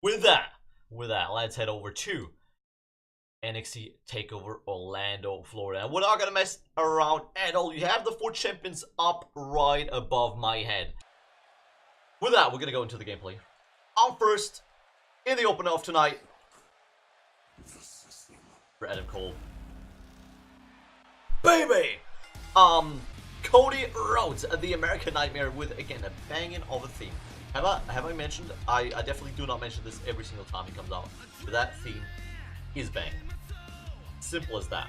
with that, let's head over to NXT TakeOver Orlando, Florida. We're not gonna mess around at all. You have the 4 champions up right above my head. With that, we're gonna go into the gameplay. On first, in the opener of tonight, for Adam Cole. Baby! Cody Rhodes, the American Nightmare, with, again, a banging of a theme. Have I mentioned? I definitely do not mention this every single time he comes out. But that theme is bang. Simple as that.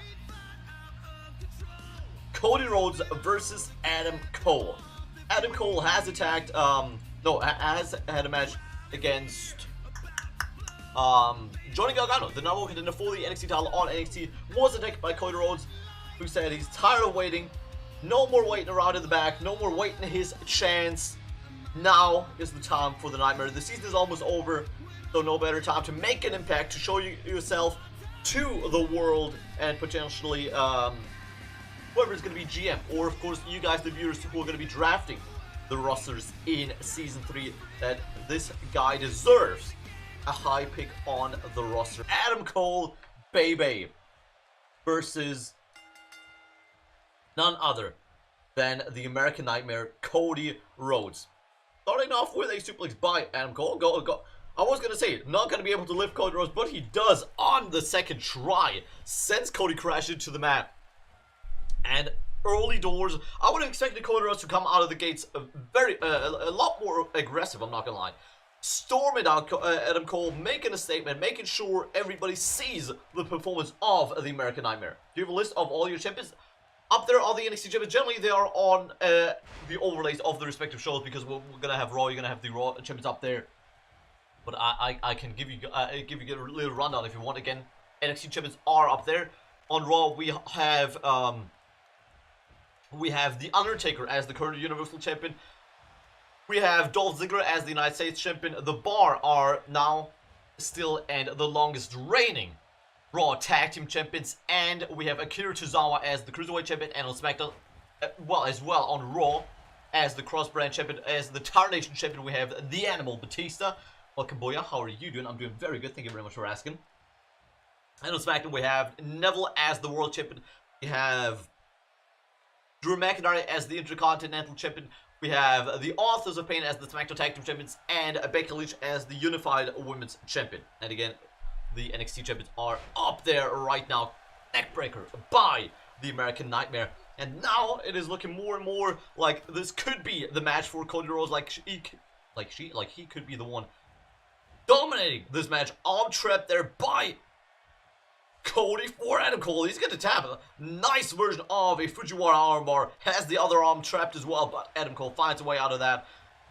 Cody Rhodes versus Adam Cole. Adam Cole has attacked, has had a match against Johnny Gargano, the number one contender for the NXT title on NXT, was attacked by Cody Rhodes, who said he's tired of waiting. No more waiting around in the back. No more waiting his chance. Now is the time for the Nightmare. The season is almost over, so no better time to make an impact, to show yourself to the world, and potentially whoever is going to be GM, or of course you guys, the viewers, who are going to be drafting the rosters in Season 3, that this guy deserves a high pick on the roster. Adam Cole, baby, versus none other than the American Nightmare, Cody Rhodes. Starting off with a suplex by Adam Cole. I was going to say, not going to be able to lift Cody Rhodes, but he does on the second try. Sends Cody crashing into the mat. And early doors, I would have expected Cody Rhodes to come out of the gates a lot more aggressive, I'm not going to lie. Storming out Adam Cole, making a statement, making sure everybody sees the performance of the American Nightmare. Do you have a list of all your champions? Up there are the NXT champions. Generally, they are on the overlays of the respective shows, because we're going to have Raw, you're going to have the Raw champions up there. But I can give you a little rundown if you want. Again, NXT champions are up there. On Raw, we have The Undertaker as the current Universal Champion. We have Dolph Ziggler as the United States Champion. The Bar are now still and the longest reigning Raw Tag Team Champions. And we have Akira Tozawa as the Cruiserweight Champion, and on SmackDown, as well on Raw, as the Cross-Brand Champion. As the Tarnation Champion, we have The Animal Batista. Welcome, Boya. How are you doing? I'm doing very good. Thank you very much for asking. And on SmackDown, we have Neville as the World Champion. We have Drew McIntyre as the Intercontinental Champion. We have the Authors of Pain as the SmackDown Tag Team Champions, and Becky Lynch as the Unified Women's Champion. And again, the NXT Champions are up there right now. Neckbreaker by the American Nightmare. And now it is looking more and more like this could be the match for Cody Rhodes. He could be the one dominating this match. Arm trap there by Cody for Adam Cole. He's going to tap a nice version of a Fujiwara armbar. Has the other arm trapped as well, but Adam Cole finds a way out of that.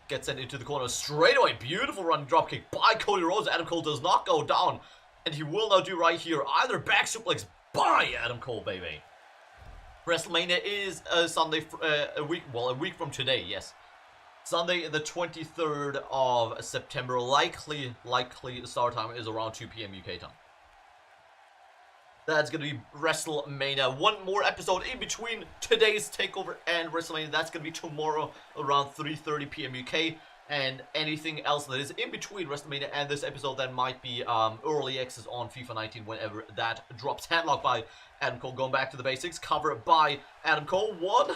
Gets sent into the corner straight away. Beautiful run dropkick by Cody Rhodes. Adam Cole does not go down, and he will now do right here either back suplex by Adam Cole, baby. WrestleMania is Sunday, a week from today, yes. Sunday, the 23rd of September. Likely start time is around 2 p.m. UK time. That's going to be WrestleMania. One more episode in between today's TakeOver and WrestleMania. That's going to be tomorrow around 3:30 p.m. UK. And anything else that is in between WrestleMania and this episode, that might be early access on FIFA 19 whenever that drops. Headlock by Adam Cole. Going back to the basics. Cover by Adam Cole. One.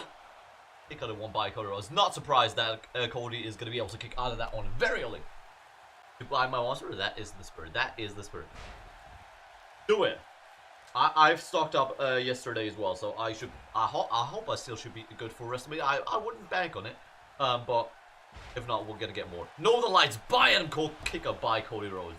Kick out of one by Cody Rhodes. Not surprised that Cody is going to be able to kick out of that one very early. Goodbye, my monster. That is the spirit. That is the spirit. Do it. I've stocked up yesterday as well, so I hope I still should be good for WrestleMania. I wouldn't bank on it, but if not, we're gonna get more. Northern Lights by Adam Cole, kick up by Cody Rhodes.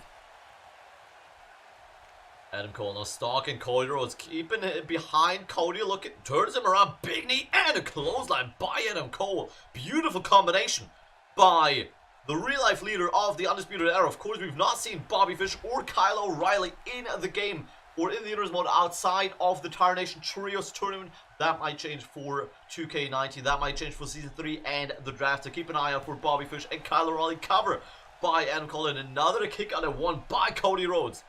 Adam Cole now stalking Cody Rhodes, keeping it behind Cody, turns him around, big knee, and a clothesline by Adam Cole. Beautiful combination by the real-life leader of the Undisputed Era. Of course, we've not seen Bobby Fish or Kyle O'Reilly in the game, or in the Inners mode outside of the Tarnation Trios tournament. That might change for 2K18. That might change for Season 3 and the draft. So keep an eye out for Bobby Fish and Kyle O'Reilly. Cover by Adam Cole, and another kick out of one by Cody Rhodes.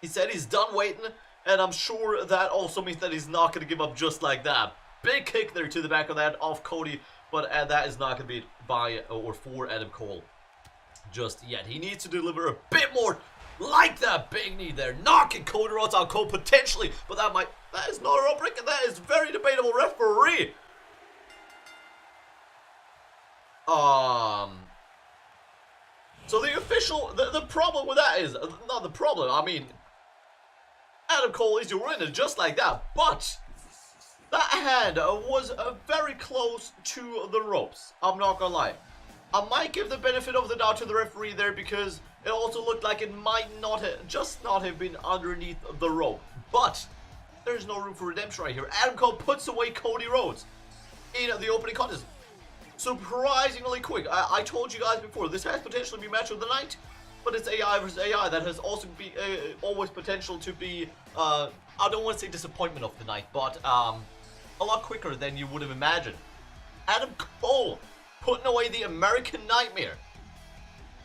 He said he's done waiting, and I'm sure that also means that he's not going to give up just like that. Big kick there to the back of that of Cody, but that is not going to be by or for Adam Cole. just yet. He needs to deliver a bit more, like that big knee there, knocking Cody Rhodes out cold potentially, but that is not a rope break, and that is very debatable referee. So the official, the problem with that is, not the problem, I mean, Adam Cole is your winner just like that, but that hand was very close to the ropes, I'm not gonna lie. I might give the benefit of the doubt to the referee there because it also looked like it might not have been underneath the rope, but there's no room for redemption right here. Adam Cole puts away Cody Rhodes in the opening contest. Surprisingly quick. I told you guys before, this has potentially been match of the night, but it's AI versus AI that has also always potential to be, I don't want to say disappointment of the night, but a lot quicker than you would have imagined. Adam Cole putting away the American Nightmare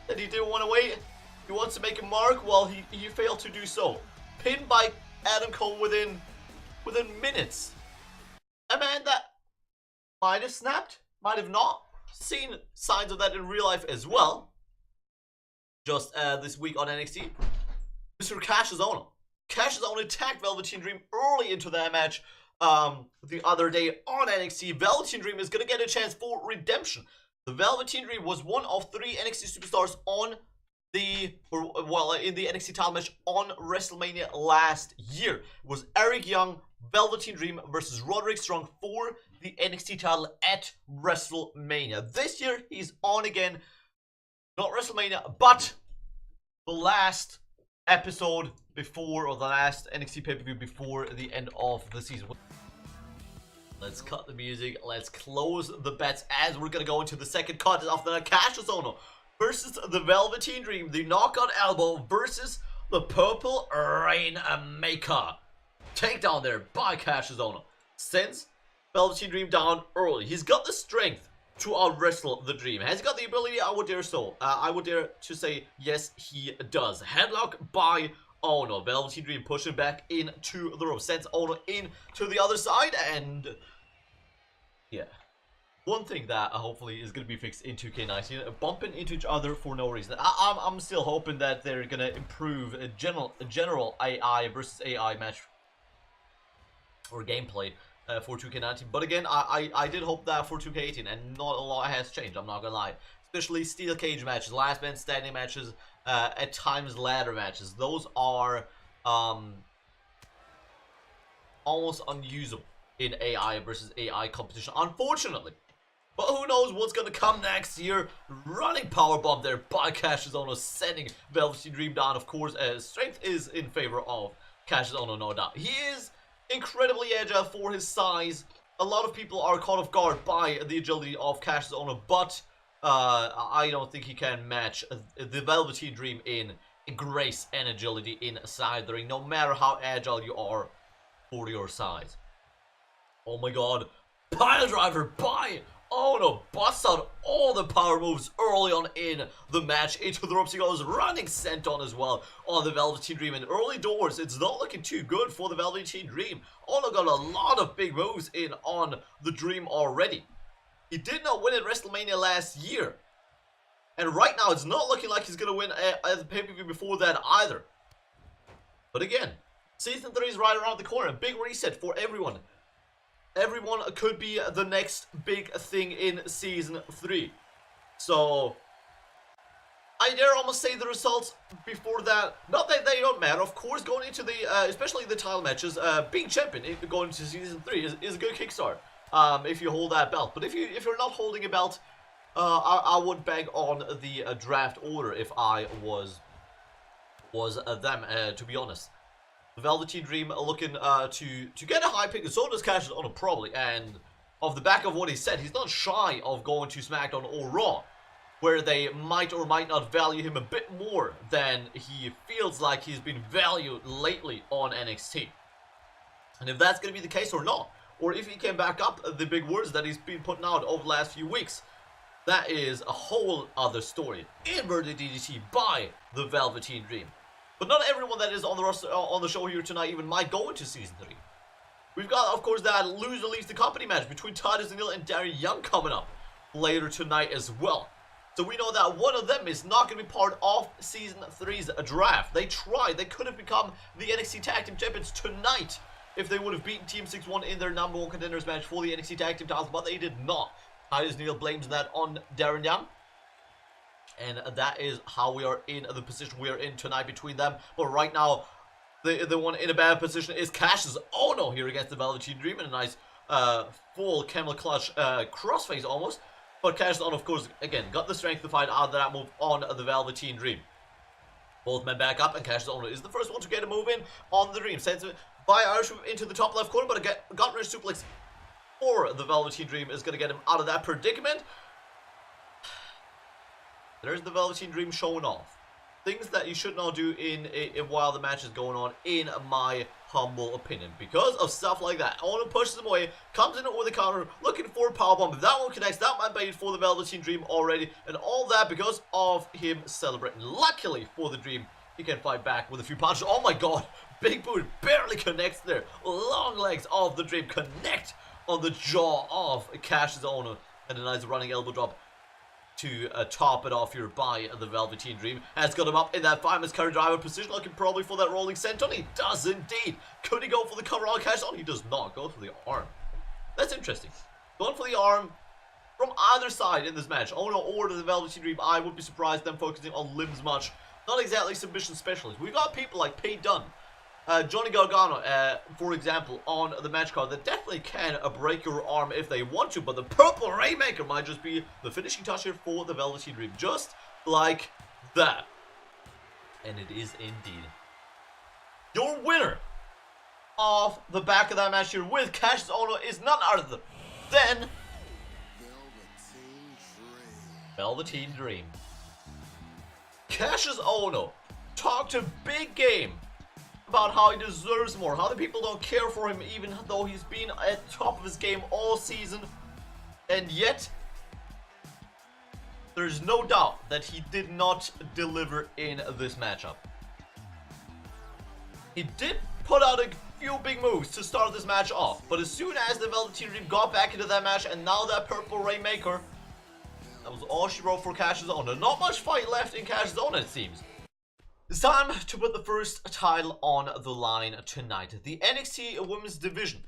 that he didn't want to wait. He wants to make a mark, well, he failed to do so. Pinned by Adam Cole within minutes. A man that might have snapped, might have not. Seen signs of that in real life as well. Just this week on NXT. Mr. Cassius Ohno. Cassius Ohno attacked Velveteen Dream early into that match the other day on NXT. Velveteen Dream is going to get a chance for redemption. The Velveteen Dream was one of 3 NXT superstars on in the NXT title match on WrestleMania last year. It was Eric Young, Velveteen Dream versus Roderick Strong for the NXT title at WrestleMania. This year, he's on again. Not WrestleMania, but the last episode before, or the last NXT pay-per-view before the end of the season. Let's cut the music. Let's close the bets as we're going to go into the second contest of the Cassius Ohno versus the Velveteen Dream. The knockout elbow versus the Purple Rainmaker. Takedown there by Cassius Ohno. Sends Velveteen Dream down early. He's got the strength to out-wrestle the Dream. Has he got the ability? I would dare so. I would dare to say yes, he does. Headlock by Ohno. Velveteen Dream pushing back into the rope. Sends Ohno into the other side, and yeah. One thing that hopefully is going to be fixed in 2K19, bumping into each other for no reason. I'm still hoping that they're going to improve a general AI versus AI match or gameplay for 2K19. But again, I did hope that for 2K18, and not a lot has changed, I'm not going to lie. Especially steel cage matches, last man standing matches, at times ladder matches. Those are almost unusable in AI versus AI competition, unfortunately. But who knows what's going to come next year. Running powerbomb there by Cassius Ohno, sending Velveteen Dream down. Of course, strength is in favor of Cassius Ohno, no doubt. He is incredibly agile for his size. A lot of people are caught off guard by the agility of Cassius Ohno, but I don't think he can match the Velveteen Dream in grace and agility inside the ring, no matter how agile you are for your size. Oh my god. Pile driver by Ohno, busts out all the power moves early on in the match. Into the ropes he goes, running senton as well on the Velveteen Dream. In early doors, it's not looking too good for the Velveteen Dream. Ohno got a lot of big moves in on the Dream already. He did not win at WrestleMania last year. And right now, it's not looking like he's going to win at the pay-per-view before that either. But again, Season 3 is right around the corner. Big reset for everyone. Everyone could be the next big thing in Season 3. So, I dare almost say the results before that. Not that they don't matter. Of course, going into the, especially the title matches, being champion going into Season 3 is a good kickstart. If you hold that belt. But if you're not holding a belt, I would bang on the draft order if I was them, to be honest. The Velveteen Dream looking to get a high pick, and so does Cassius Ohno probably. And off the back of what he said, he's not shy of going to SmackDown or Raw, where they might or might not value him a bit more than he feels like he's been valued lately on NXT. And if that's going to be the case or not, or if he can back up the big words that he's been putting out over the last few weeks, that is a whole other story. Inverted DDT by the Velveteen Dream. But not everyone that is on the roster, on the show here tonight even might go into Season 3. We've got, of course, that loser leaves the company match between Titus O'Neil and Darren Young coming up later tonight as well. So we know that one of them is not going to be part of Season 3's draft. They tried. They could have become the NXT Tag Team Champions tonight if they would have beaten Team 6-1 in their number 1 contenders match for the NXT Tag Team titles, but they did not. Titus Neal blames that on Darren Young. And that is how we are in the position we are in tonight between them. But right now, the one in a bad position is Cassius Ohno here against the Velveteen Dream in a nice full camel clutch crossface almost. But Cassius Ohno, of course, again, got the strength to fight out of that move on the Velveteen Dream. Both men back up, and Cassius Ohno is the first one to get a move in on the Dream. Sends it by Irish into the top left corner, but again, gut-wrench suplex for the Velveteen Dream is going to get him out of that predicament. There's the Velveteen Dream showing off. Things that you should not do while the match is going on, in my humble opinion. Because of stuff like that. Ohno pushes him away, comes in with a counter, looking for a powerbomb. If that one connects, that might be for the Velveteen Dream already. And all that because of him celebrating. Luckily for the Dream, he can fight back with a few punches. Oh my god, big boot barely connects there. Long legs of the Dream connect on the jaw of Cassius Ohno. And a nice running elbow drop to top it off here by the Velveteen Dream. Has got him up in that famous curry driver position, looking probably for that rolling senton. He does indeed. Could he go for the cover on Cassius Ohno? He does not go for the arm. That's interesting. Going for the arm from either side in this match. Ohno or the Velveteen Dream. I would be surprised them focusing on limbs much. Not exactly submission specialists. We've got people like Pete Dunne, Johnny Gargano, for example, on the match card that definitely can break your arm if they want to, but the Purple Rainmaker might just be the finishing touch here for the Velveteen Dream, just like that. And it is indeed your winner of the back of that match here with Cassius Ohno is none other than Velveteen Dream. Cassius Ohno talked a big game about how he deserves more, how the people don't care for him even though he's been at the top of his game all season, and yet there's no doubt that he did not deliver in this matchup. He did put out a few big moves to start this match off, but as soon as the Velveteen Dream got back into that match, and now that Purple Rainmaker, that was all she wrote for Cassius Ohno. Not much fight left in Cassius Ohno, it seems. It's time to put the first title on the line tonight. The NXT Women's Division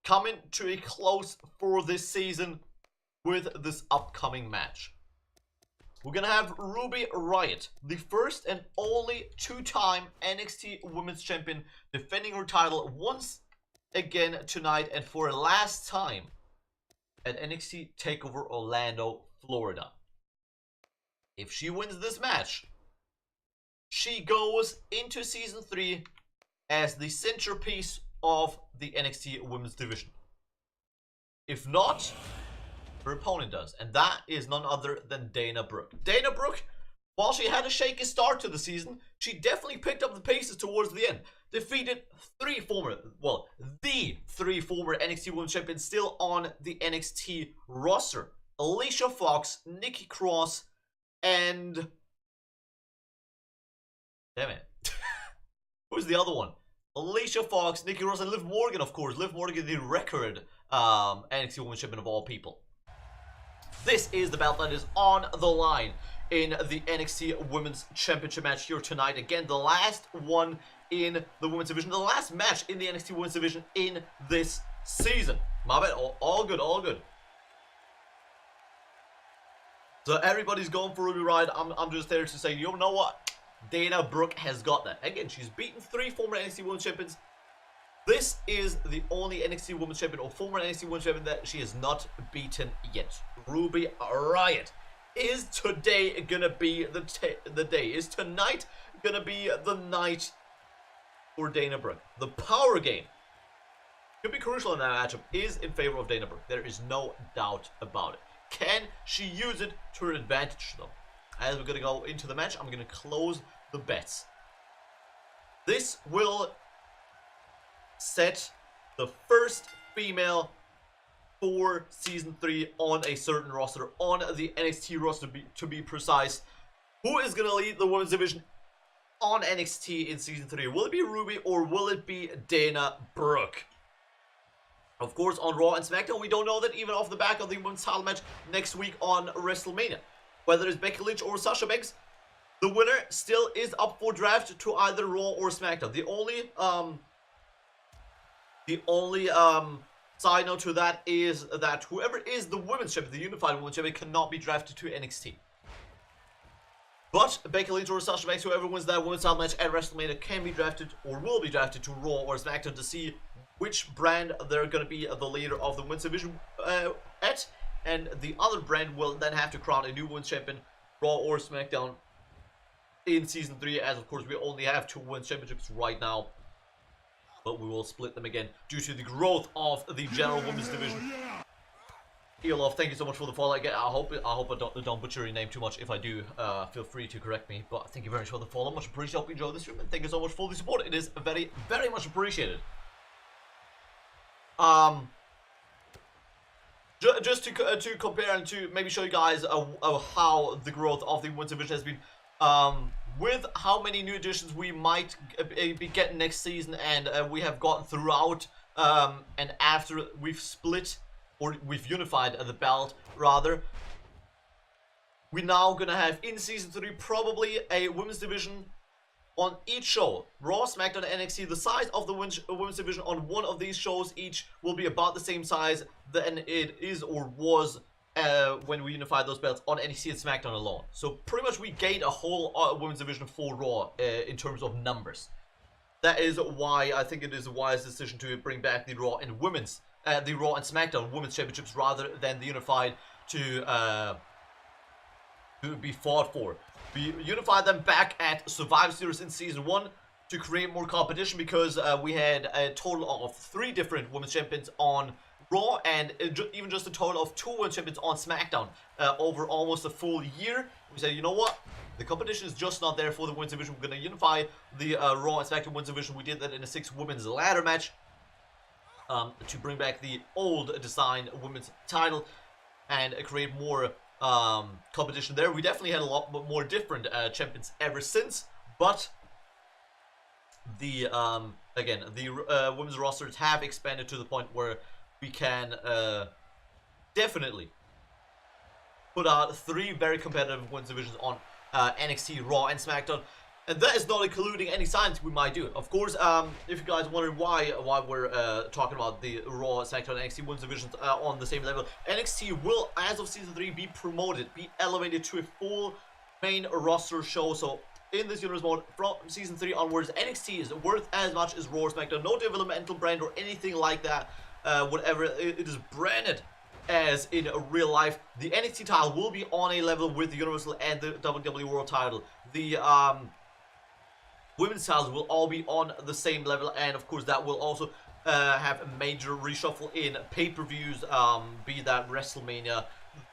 coming to a close for this season with this upcoming match. We're going to have Ruby Riott, the first and only two-time NXT Women's Champion, defending her title once again tonight and for a last time at NXT TakeOver Orlando, Florida. If she wins this match, she goes into Season 3 as the centerpiece of the NXT Women's Division. If not, her opponent does, and that is none other than Dana Brooke. Dana Brooke, while she had a shaky start to the season, she definitely picked up the paces towards the end. Defeated the three former NXT Women's Champions still on the NXT roster. Alicia Fox, Nikki Cross, and damn it. Who's the other one? Alicia Fox, Nikki Cross, and Liv Morgan, of course. Liv Morgan, the record NXT Women's Champion of all people. This is the belt that is on the line in the NXT Women's Championship match here tonight. Again, the last one in the Women's Division. The last match in the NXT Women's Division in this season. My bad. All good, all good. So everybody's going for Ruby Riott. I'm just there to say, you know what? Dana Brooke has got that. Again, she's beaten three former NXT Women's Champions. This is the only NXT Women's Champion or former NXT Women's Champion that she has not beaten yet. Ruby Riott. Is today gonna be the day? Is tonight gonna be the night for Dana Brooke? The power game could be crucial in that matchup. Is in favor of Dana Brooke. There is no doubt about it. Can she use it to her advantage though? As we're gonna go into the match, I'm gonna close the bets. This will set the first female for Season 3 on a certain roster, on the NXT roster to be precise. Who is going to lead the Women's Division on NXT in Season 3? Will it be Ruby or will it be Dana Brooke? Of course, on Raw and SmackDown, we don't know that even off the back of the Women's title match next week on WrestleMania. whether it's Becky Lynch or Sasha Banks, the winner still is up for draft to either Raw or SmackDown. The only side note to that is that whoever is the women's champion, the unified women's champion, cannot be drafted to NXT. But Becky Lynch or Sasha Banks, whoever wins that women's title match at WrestleMania, can be drafted or will be drafted to Raw or SmackDown to see which brand they're going to be the leader of the women's division at. And the other brand will then have to crown a new women's champion, Raw or SmackDown, in Season 3, as of course we only have 2 women's championships right now. But we will split them again due to the growth of the general women's division. Elof, thank you so much for the follow. Again, I hope I don't butcher your name too much. If I do, feel free to correct me. But thank you very much for the follow. Much appreciated. Hope you enjoyed this stream, and thank you so much for the support. It is very, very much appreciated. Just to compare and to maybe show you guys how the growth of the women's division has been. With how many new additions we might be getting next season, and we have gotten throughout, and after we've split, or we've unified the belt, rather, we're now gonna have in Season 3 probably a women's division on each show. Raw, SmackDown, and NXT, the size of the women's division on one of these shows each will be about the same size than it is or was when we unified those belts on NXT and SmackDown alone. So pretty much we gained a whole women's division for Raw in terms of numbers. That is why I think it is a wise decision to bring back the Raw and SmackDown women's championships rather than the unified to be fought for. We unified them back at Survivor Series in Season 1 to create more competition because we had a total of 3 different women's champions on Raw and even just a total of 2 women's champions on SmackDown over almost a full year. We said, you know what? The competition is just not there for the women's division. We're going to unify the Raw and SmackDown women's division. We did that in a 6 women's ladder match to bring back the old design women's title and create more competition there. We definitely had a lot more different champions ever since, but the again, the women's rosters have expanded to the point where we can definitely put out 3 very competitive women's divisions on NXT, Raw, and SmackDown. And that is not including any signs we might do. Of course, if you guys wonder why we're talking about the Raw, SmackDown, and NXT women's divisions on the same level, NXT will, as of Season 3, be promoted, be elevated to a full main roster show. So in this universe mode, from Season 3 onwards, NXT is worth as much as Raw or SmackDown. No developmental brand or anything like that. Whatever it is branded as in real life. The NXT title will be on a level with the Universal and the WWE World title. The women's titles will all be on the same level, and of course that will also have a major reshuffle in pay-per-views, be that WrestleMania,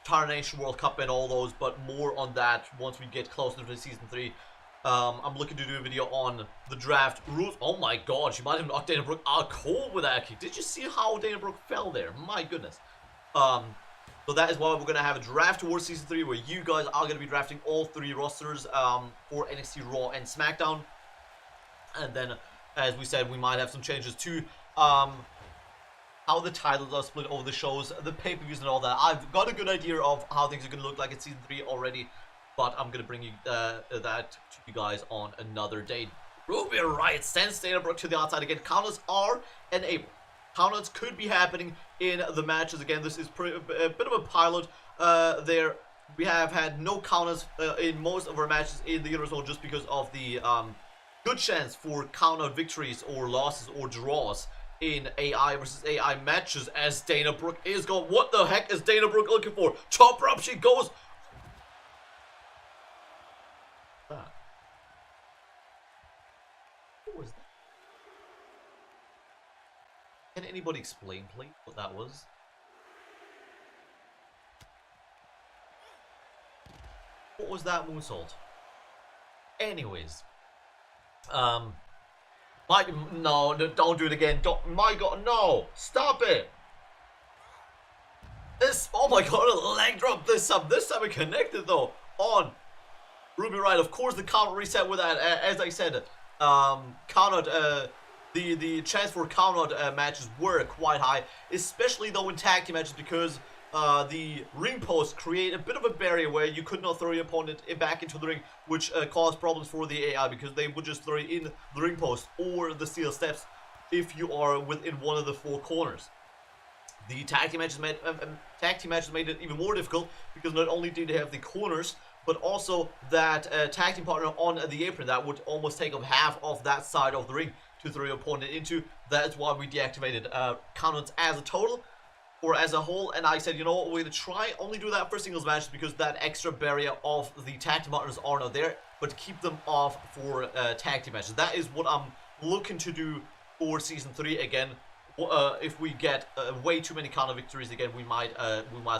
Tarnation World Cup, and all those, but more on that once we get closer to Season 3. I'm looking to do a video on the draft rules. Oh my god, she might have knocked Dana Brooke out cold with that kick. Did you see how Dana Brooke fell there? My goodness. So that is why we're going to have a draft towards Season 3 where you guys are going to be drafting all 3 rosters for NXT, Raw, and SmackDown. And then, as we said, we might have some changes to how the titles are split over the shows, the pay-per-views and all that. I've got a good idea of how things are going to look like in Season 3 already, but I'm going to bring you that to you guys on another day. Ruby Riot sends Dana Brooke to the outside again. Counters are enabled. Countouts could be happening in the matches. Again, this is a bit of a pilot there. We have had no counters in most of our matches in the Universal just because of the good chance for countout victories or losses or draws in AI versus AI matches as Dana Brooke is going. What the heck is Dana Brooke looking for? Top rope, she goes. What was that? Can anybody explain, please, what that was? What was that moonsault? Anyways. No, don't do it again. My god, no! Stop it! Oh my god, a leg drop this time. This time it connected though. On Ruby Riott. Of course the count reset with that. As I said, countout, the chance for countout matches were quite high. Especially though in tag team matches because the ring posts create a bit of a barrier where you could not throw your opponent back into the ring, which caused problems for the AI because they would just throw you in the ring post or the steel steps if you are within one of the 4 corners. The tag team matches made it even more difficult because not only did they have the corners, but also that tag team partner on the apron that would almost take up half of that side of the ring to throw your opponent into. That's why we deactivated countouts as a total or as a whole, and I said, you know what, we're gonna try only do that for singles matches because that extra barrier of the tag team partners are not there, but keep them off for tag team matches. That is what I'm looking to do for season 3 again. If we get way too many counter victories again, we might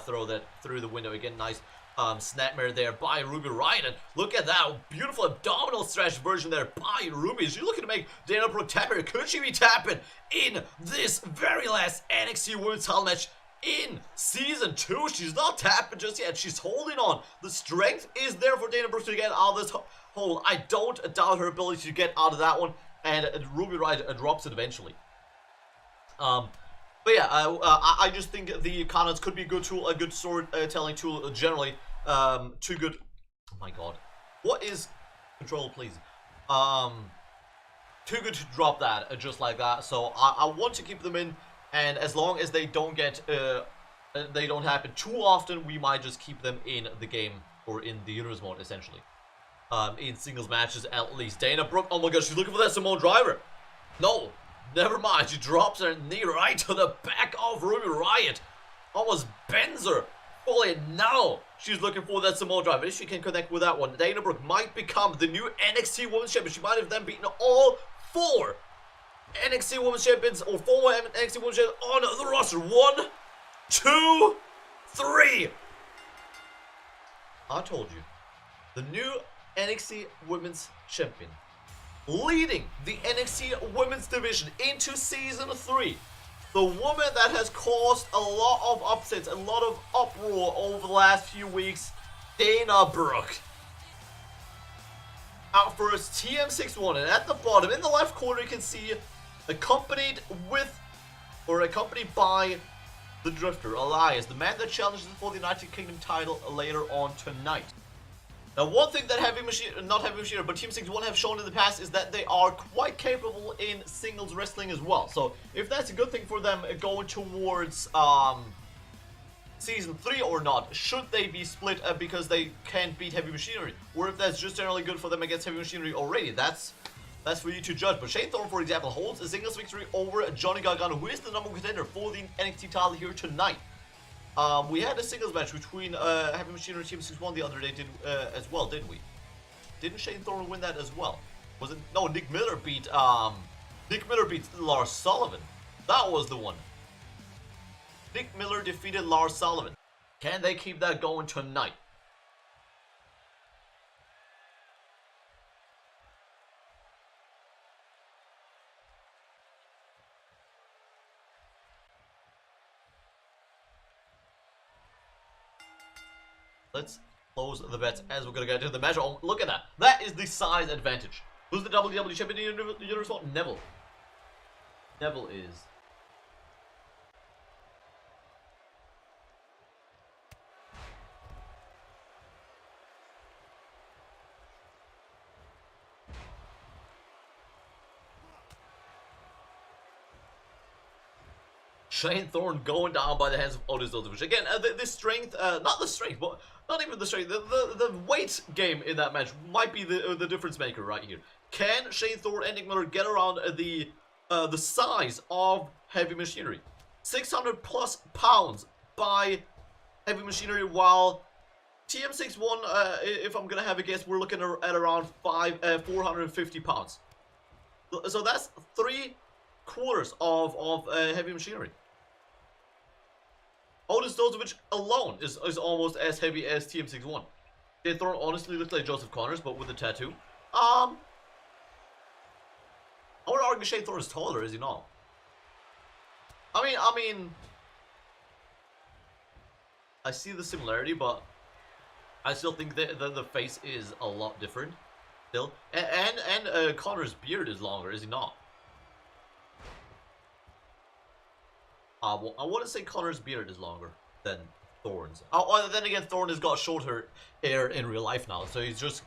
throw that through the window again. Nice snapmare there by Ruby Riott, and look at that beautiful abdominal stretch version there by Ruby. Is she looking to make Dana Brooke tap her? Could she be tapping in this very last NXT Women's title match in season 2? She's not tapping just yet. She's holding on. The strength is there for Dana Brooke to get out of this hole. I don't doubt her ability to get out of that one, and Ruby Riott drops it eventually. But yeah, I just think the countouts could be a good tool, a good storytelling tool generally. Too good. Oh my god. What is control, please? Too good to drop that just like that. So I want to keep them in, and as long as they don't get, they don't happen too often, we might just keep them in the game or in the universe mode essentially. In singles matches at least. Dana Brooke. Oh my god, she's looking for that Samoan driver. No. Never mind, she drops her knee right to the back of Ruby Riott. Almost bends her fully. Now she's looking for that Samoan driver. If she can connect with that one, Dana Brooke might become the new NXT Women's Champion. She might have then beaten all 4 NXT Women's Champions or 4 NXT Women's Champions on the roster. 1, 2, 3. I told you. The new NXT Women's Champion, leading the NXT Women's Division into Season 3. The woman that has caused a lot of upsets, a lot of uproar over the last few weeks, Dana Brooke. Out first, TM61, and at the bottom, in the left corner, you can see accompanied by the Drifter, Elias, the man that challenges for the United Kingdom title later on tonight. Now, one thing that Team 61 have shown in the past is that they are quite capable in singles wrestling as well. So, if that's a good thing for them going towards Season 3 or not, should they be split because they can't beat Heavy Machinery? Or if that's just generally good for them against Heavy Machinery already, that's for you to judge. But Shane Thorne, for example, holds a singles victory over Johnny Gargano, who is the #1 contender for the NXT title here tonight. We had a singles match between Heavy Machinery and Team 61 the other day as well, didn't we? Didn't Shane Thorne win that as well? Was it? No, Nick Miller beat Lars Sullivan. That was the one. Nick Miller defeated Lars Sullivan. Can they keep that going tonight? Let's close the bets as we're going to get into the match. Oh, look at that. That is the size advantage. Who's the WWE champion in the universe? Neville. Neville is. Shane Thorne going down by the hands of Otis Dozovich. Which again, the strength, not the strength, but not even the strength. The weight game in that match might be the difference maker right here. Can Shane Thorne and Nick Miller get around the size of Heavy Machinery? 600 plus pounds by Heavy Machinery, while TM61, if I'm gonna have a guess, we're looking at around 450 pounds. So that's 3/4 of Heavy Machinery. Otis Dozovich alone is almost as heavy as TM61. Shane Thorne honestly looks like Joseph Connors, but with a tattoo. I would argue Shane Thorne is taller, is he not? I mean, I see the similarity, but I still think that the face is a lot different. Still, and Connor's beard is longer, is he not? I want to say Connor's beard is longer than Thorns. Oh, then again, Thorn has got shorter hair in real life now, so he's just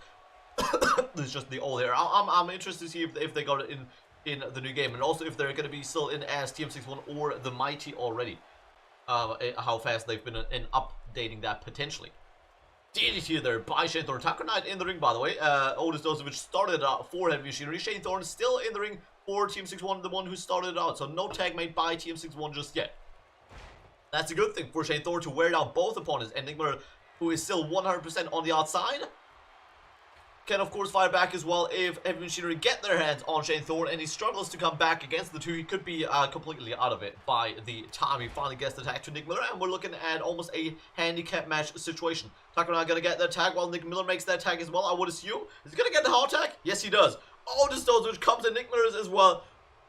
it's just the old hair. I'm interested to see if they got it in the new game, and also if they're going to be still in as TM61 or the Mighty already. How fast they've been in updating that potentially. DDT there by Shane Thorne. Tucker Knight in the ring, by the way. Otis Dozovic started out for Heavy Machinery. Shane Thorne still in the ring for TM61, the one who started out. So no tag made by TM61 just yet. That's a good thing for Shane Thorne to wear down both opponents. Enigma, who is still 100% on the outside, can of course fire back as well if Heavy Machinery get their hands on Shane Thorne and he struggles to come back against the two. He could be completely out of it by the time he finally gets the tag to Nick Miller, and we're looking at almost a handicap match situation. Tucker Knight gonna get that tag while Nick Miller makes that tag as well, I would assume. Is he gonna get the hard tag? Yes, he does. Otis Dozovic comes to Nick Miller's as well,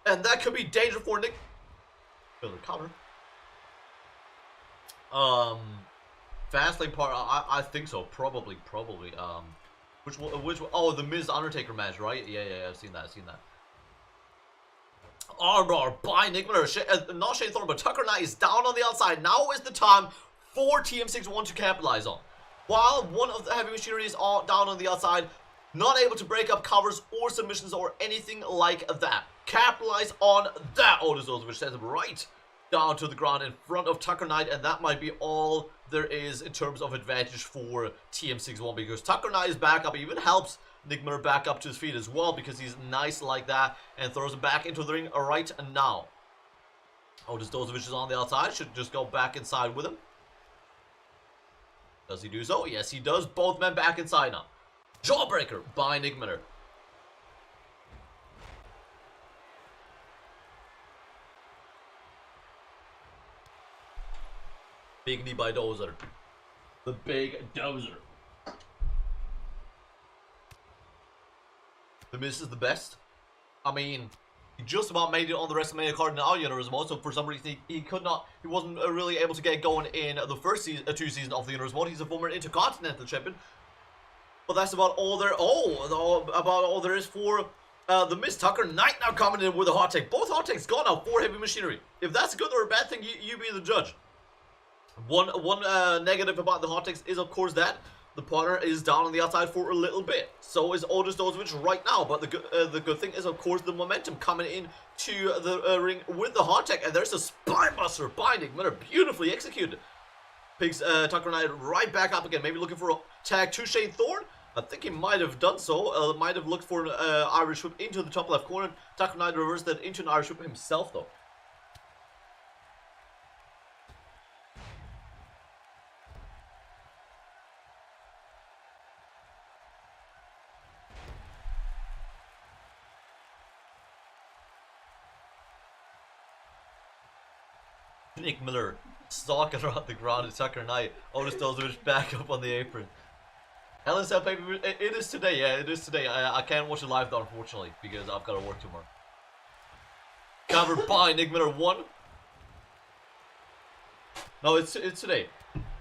and that could be danger for Nick Miller. Cover. Fastlane part, I think so. Probably. Which one? Oh, the Miz Undertaker match, right? Yeah, I've seen that. Armbar by Nick Miller. Not Shane Thorne, but Tucker Knight is down on the outside. Now is the time for TM61 to capitalize on. While one of the Heavy Machinery is down on the outside, not able to break up covers or submissions or anything like that. Capitalize on that. Otis Dozovic sends him right down to the ground in front of Tucker Knight, and that might be all there is in terms of advantage for TM61, because Tucker Knight is back up. It even helps Nick Miller back up to his feet as well, because he's nice like that and throws him back into the ring right now. Otis Dozovic is on the outside, should just go back inside with him. Does he do so? Yes, he does. Both men back inside now. Jawbreaker by Nick Miller. Big knee by Dozer. The big Dozer. The Miz is the best. I mean, he just about made it on the WrestleMania card in our Universe Mode, so for some reason he wasn't really able to get going in the first two seasons of the Universe Mode. He's a former Intercontinental Champion. But that's about all there is for the Miz. Tucker Knight now coming in with a hot take. Both hot takes gone now for Heavy Machinery. If that's a good or a bad thing, you be the judge. One negative about the hot takes is, of course, that the partner is down on the outside for a little bit. So is Otis Dozovic right now. But the good thing is, of course, the momentum coming in to the ring with the hot tag. And there's a spinebuster by Nick Miller, beautifully executed. Picks Tucker Knight right back up again. Maybe looking for a tag to Shane Thorne. I think he might have done so. Might have looked for an Irish whip into the top left corner. Tucker Knight reversed that into an Irish whip himself, though. Nick Miller stalking around the ground at Tucker Knight. Otis Dozovic back up on the apron. Hell in Cell pay-per-view. It is today, yeah, it is today. I can't watch it live though, unfortunately, because I've got to work tomorrow. Covered by Nick Miller 1. No, it's today.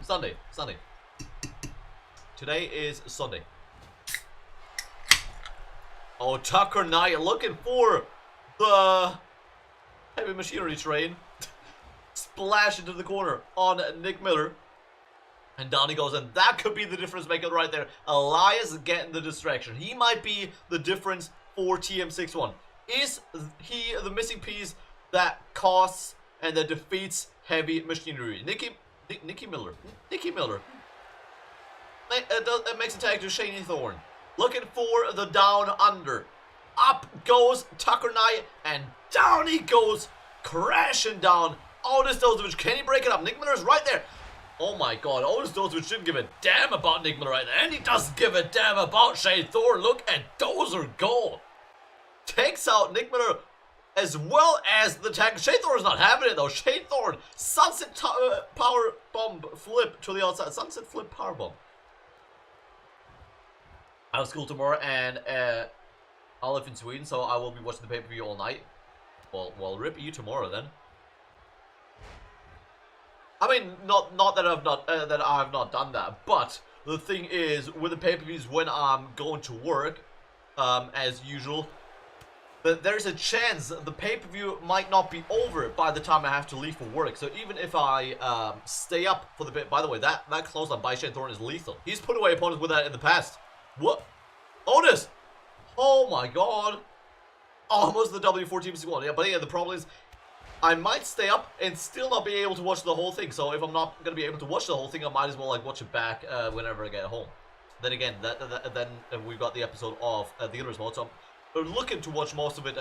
Sunday. Today is Sunday. Oh, Tucker Knight looking for the Heavy Machinery train. Splash into the corner on Nick Miller. And down he goes, and that could be the difference maker right there. Elias getting the distraction. He might be the difference for TM61. Is he the missing piece that costs and that defeats Heavy Machinery? Nicky Miller. It makes a tag to Shane Thorne. Looking for the down under. Up goes Tucker Knight, and down he goes, crashing down. Otis Dozovic, can he break it up? Nick Miller is right there. Oh my god, Otis Dozovic shouldn't give a damn about Nick Miller right there. And he doesn't give a damn about Shane Thorne. Look at Dozer go. Takes out Nick Miller as well as the tag. Shane Thorne is not having it though. Shane Thorne, sunset power bomb flip to the outside. Sunset flip power bomb. I have school tomorrow and I live in Sweden, so I will be watching the pay-per-view all night. Well, rip you tomorrow then. I mean, not that I have not done that, but the thing is, with the pay-per-views, when I'm going to work, as usual, that there's a chance the pay-per-view might not be over by the time I have to leave for work. So even if I stay up for the bit, by the way, that clothesline by Shane Thorne is lethal. He's put away opponents with that in the past. What? Otis! Oh my god. Almost the W4 Team 1. Yeah, but yeah, the problem is I might stay up and still not be able to watch the whole thing. So if I'm not going to be able to watch the whole thing, I might as well like watch it back whenever I get home. Then again, then we've got the episode of the Inner's Mode, so I'm looking to watch most of it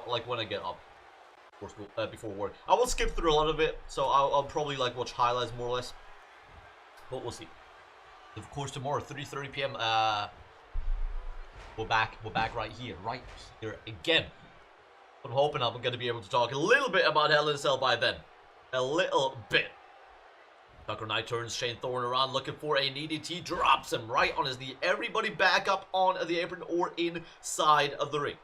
like when I get up, of course, before work. I will skip through a lot of it, so I'll probably like watch highlights more or less, but we'll see. Of course, tomorrow 3:30 p.m. We're back right here again. I'm hoping I'm going to be able to talk a little bit about Hell in a Cell by then, a little bit. Tucker Knight turns Shane Thorne around looking for a DDT, drops him right on his knee. Everybody back up on the apron or inside of the ring.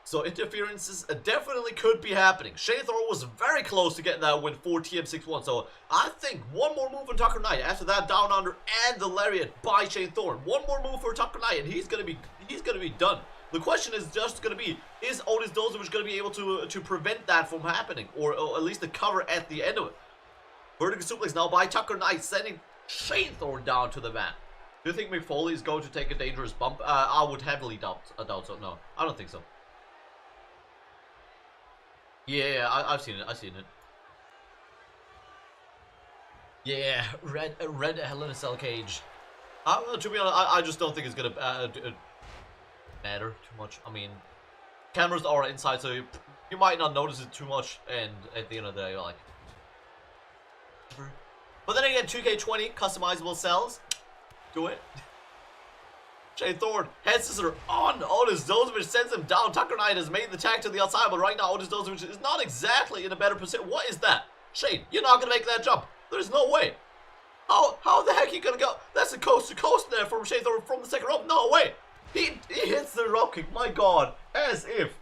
So interferences definitely could be happening. Shane Thorne was very close to getting that win for TM61. So I think one more move on Tucker Knight. After that down under and the lariat by Shane Thorne. One more move for Tucker Knight and he's gonna be done. The question is just gonna be, is Otis Dozovich gonna be able to prevent that from happening, or at least the cover at the end of it? Vertical suplex now by Tucker Knight, sending Shane Thorne down to the mat. Do you think Mick Foley is going to take a dangerous bump? I would heavily doubt so. No, I don't think so. Yeah, I've seen it. Yeah, red Hell in a Cell cage. To be honest, I just don't think it's gonna matter too much. I mean, cameras are inside, so you might not notice it too much, and at the end of the day, you're like. But then again, 2K20 customizable cells. Do it. Shane Thorne, head scissor on Otis Dozovich, sends him down. Tucker Knight has made the tag to the outside, but right now Otis Dozovich is not exactly in a better position. What is that? Shane, you're not going to make that jump. There's no way. How the heck are you going to go? That's a coast to coast there from Shane Thorne from the second rope. No way. He hits the drop kick. My god. As if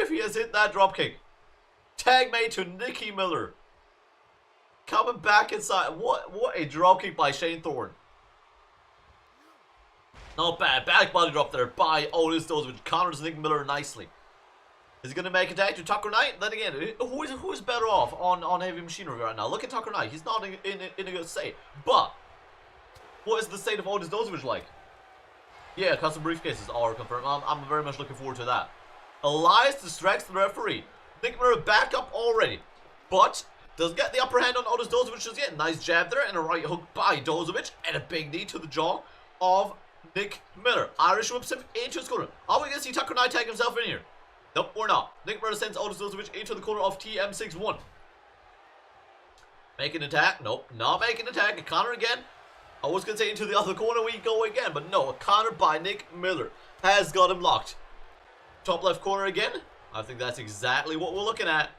he has hit that drop kick. Tag made to Nikki Miller. Coming back inside. What a drop kick by Shane Thorne. Not bad. Back body drop there by Otis Dozovich. Counters Nick Miller nicely. Is he going to make a tag to Tucker Knight? Then again, who is better off on heavy machinery right now? Look at Tucker Knight. He's not in a good state. But what is the state of Otis Dozovich like? Yeah, custom briefcases are confirmed. I'm very much looking forward to that. Elias distracts the referee. Nick Miller back up already. But does get the upper hand on Otis Dozovich just yet. Nice jab there and a right hook by Dozovich. And a big knee to the jaw of Nick Miller. Irish whips him into his corner. Are we going to see Tucker Knight tag himself in here? Nope, we're not. Nick Miller sends Otis Dozovich into the corner of TM61. Making an attack. Nope, not making an attack. A counter again. I was going to say into the other corner we go again. But no, a counter by Nick Miller has got him locked. Top left corner again. I think that's exactly what we're looking at.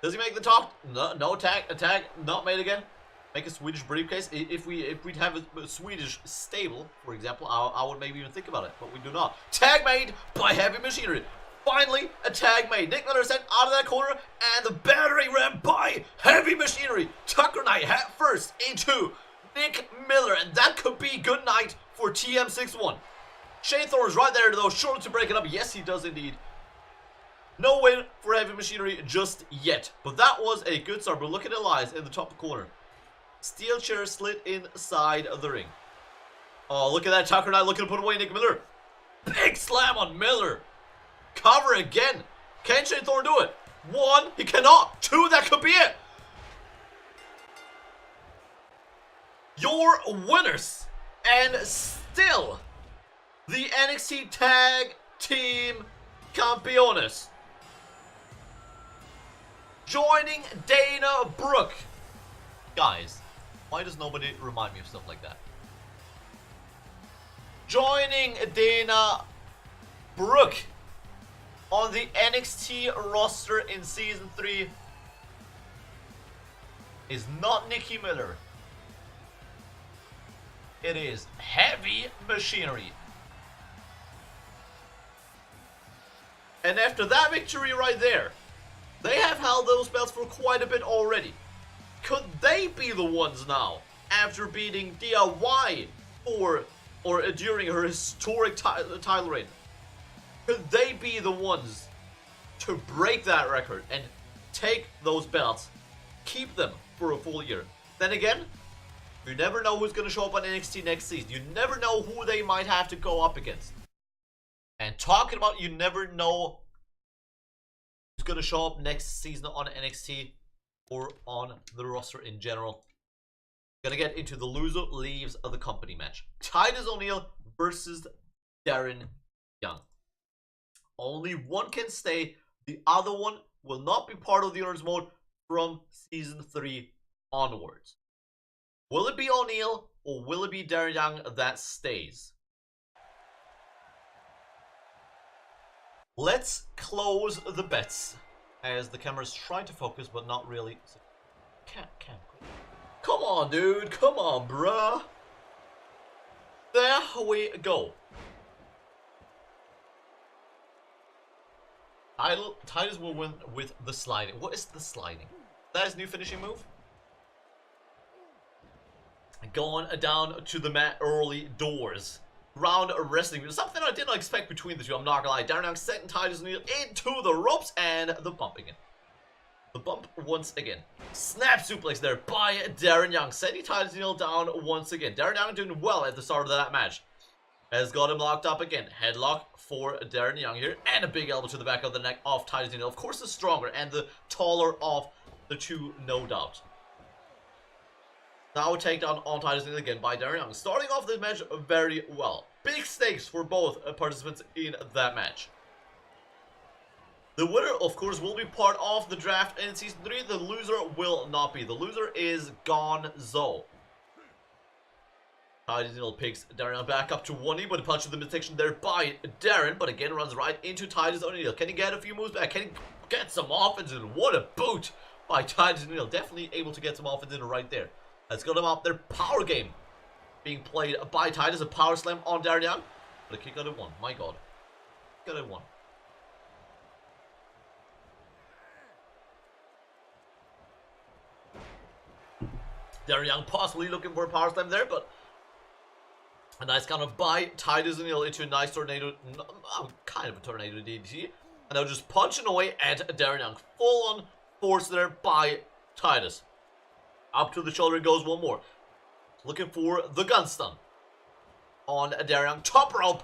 Does he make the top? No attack. Attack not made again. Make a Swedish briefcase. If we'd have a Swedish stable, for example, I would maybe even think about it. But we do not. Tag made by Heavy Machinery. Finally, a tag made. Nick Miller sent out of that corner, and the battering ram by Heavy Machinery. Tucker Knight head first into Nick Miller, and that could be good night for TM61. Shane Thorne's right there, though, short to break it up. Yes, he does indeed. No win for Heavy Machinery just yet, but that was a good start. But look at Elias in the top corner. Steel chair slid inside of the ring. Oh, look at that. Tucker Knight looking to put away Nick Miller. Big slam on Miller. Cover again. Can Shane Thorne do it? One, he cannot. Two, that could be it. Your winners, and still the NXT Tag Team Campeones. Joining Dana Brooke. Guys, why does nobody remind me of stuff like that? Joining Dana Brooke on the NXT roster in Season 3 is not Nikki Miller. It is Heavy Machinery. And after that victory right there, they have held those belts for quite a bit already. Could they be the ones now, after beating DIY or during her historic title reign? Could they be the ones to break that record and take those belts, keep them for a full year? Then again, you never know who's going to show up on NXT next season. You never know who they might have to go up against. And talking about you never know who's going to show up next season on NXT or on the roster in general. Gonna get into the loser leaves the company match. Titus O'Neil versus Darren Young. Only one can stay. The other one will not be part of the Owners Mode from Season 3 onwards. Will it be O'Neil or will it be Darren Young that stays? Let's close the bets as the camera's trying to focus but not really. Can't. Come on, dude. Come on, bruh. There we go. Titus will win with the sliding. What is the sliding? That is new finishing move. Going down to the mat early doors. Round wrestling. Something I did not expect between the two. I'm not gonna lie. Darren Young setting Titus O'Neil into the ropes and the bump again. The bump once again. Snap suplex there by Darren Young. Setting Titus O'Neil down once again. Darren Young doing well at the start of that match. Has got him locked up again. Headlock for Darren Young here. And a big elbow to the back of the neck of Titus O'Neil. Of course the stronger and the taller of the two, no doubt. Now a takedown on Titus O'Neil again by Darren Young. Starting off this match very well. Big stakes for both participants in that match. The winner, of course, will be part of the draft in Season 3. The loser will not be. The loser is Gonzo. Titus O'Neil picks Darren Young back up to one knee, but a punch to the midsection there by Darren. But again, runs right into Titus O'Neil. Can he get a few moves back? Can he get some offense in? What a boot by Titus O'Neil. Definitely able to get some offense in right there. That's got him up there. Power game being played by Titus. A power slam on Darren Young. But a kick out of one. My God. Kick out of one. Darren Young possibly looking for a power slam there, but a nice counter by Titus O'Neil into a nice tornado, kind of a tornado DDT. And now just punching away at Darren Young. Full on force there by Titus. Up to the shoulder goes one more. Looking for the gun stun on Darren Young. Top rope.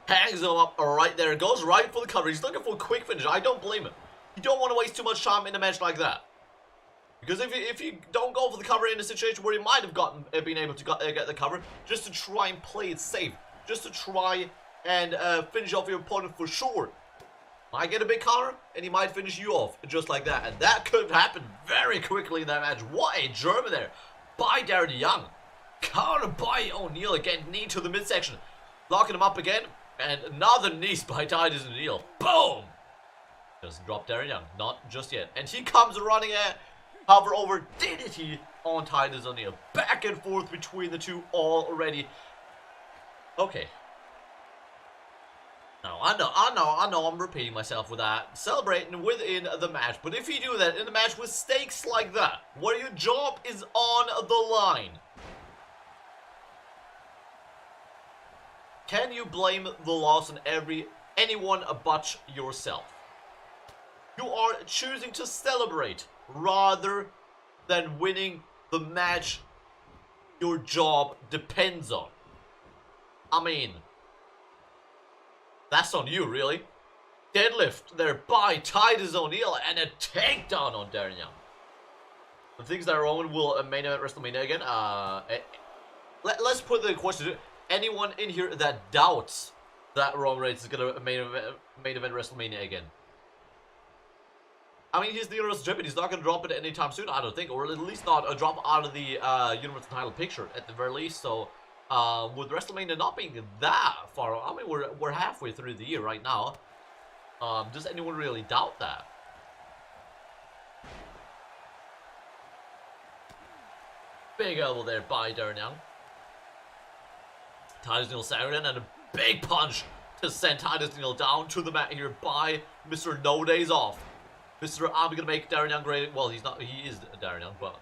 Hangs him up right there. Goes right for the cover. He's looking for a quick finish. I don't blame him. You don't want to waste too much time in a match like that. Because if you don't go for the cover in a situation where you might have been able to get the cover, just to try and play it safe, just to try and finish off your opponent for sure. Might get a big counter, and he might finish you off just like that. And that could happen very quickly in that match. What a German there by Darren Young. Counter by O'Neil again, knee to the midsection. Locking him up again, and another knee by Titus O'Neil. Boom! Doesn't drop Darren Young, not just yet. And he comes running at hover over DDT on Titus O'Neil. Back and forth between the two already. Okay. Now, I know I'm repeating myself with that. Celebrating within the match. But if you do that in a match with stakes like that, where your job is on the line, can you blame the loss on anyone but yourself? You are choosing to celebrate rather than winning the match your job depends on. I mean, that's on you, really. Deadlift there by Titus O'Neil and a takedown on Darren Young. The things that are wrong will main event WrestleMania again. Let's put the question: anyone in here that doubts that Roman Reigns is gonna main event WrestleMania again? I mean, he's the Universal Champion. He's not going to drop it anytime soon, I don't think. Or at least not a drop out of the Universal title picture, at the very least. So, with WrestleMania not being that far, I mean, we're halfway through the year right now. Does anyone really doubt that? Big elbow there by Darren Young. Titus O'Neil Saturday and a big punch to send Titus O'Neil down to the mat here by Mr. No Days Off. Mr. I'm gonna make Darren Young great. Well, he's not. He is Darren Young, but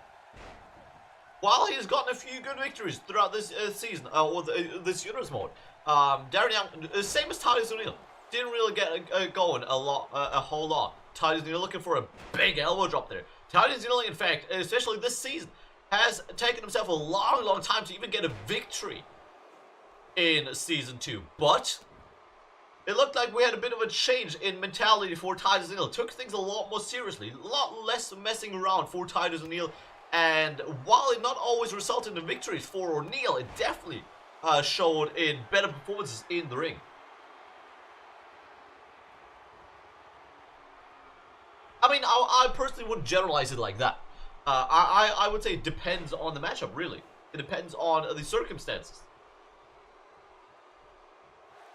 while he's gotten a few good victories throughout this season, or this Universe mode, Darren Young, same as Titus O'Neil, didn't really get going a whole lot. Titus Neal looking for a big elbow drop there. Titus Neal, in fact, especially this season, has taken himself a long time to even get a victory in Season 2. But it looked like we had a bit of a change in mentality for Titus Neal. Took things a lot more seriously, a lot less messing around for Titus Neal. And while it not always resulted in victories for O'Neal, it definitely showed in better performances in the ring. I mean, I personally wouldn't generalize it like that. I would say it depends on the matchup, really. It depends on the circumstances.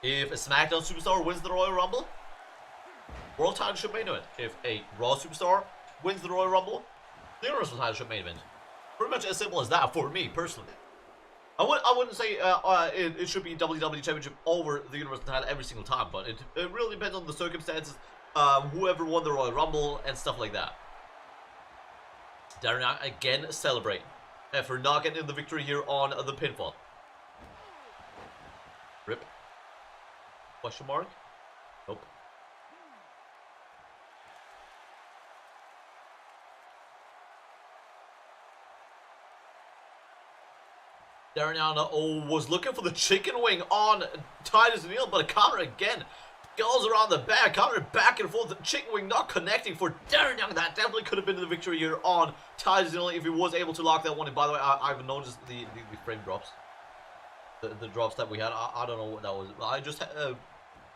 If a SmackDown superstar wins the Royal Rumble, World Title main event. If a Raw superstar wins the Royal Rumble, the Universal Title main event. Pretty much as simple as that for me, personally. I wouldn't say it should be WWE Championship over the Universal title every single time, but it really depends on the circumstances, whoever won the Royal Rumble, and stuff like that. Darren Young again celebrating for not getting the victory here on the pinfall. Rip. Question mark? Nope. Darren Young was looking for the chicken wing on Titus Neal, but a counter again goes around the back, counter back and forth. The chicken wing not connecting for Darren Young. That definitely could have been the victory here on Titus Neal if he was able to lock that one in. By the way, I've noticed the frame drops, the drops that we had. I don't know what that was. I just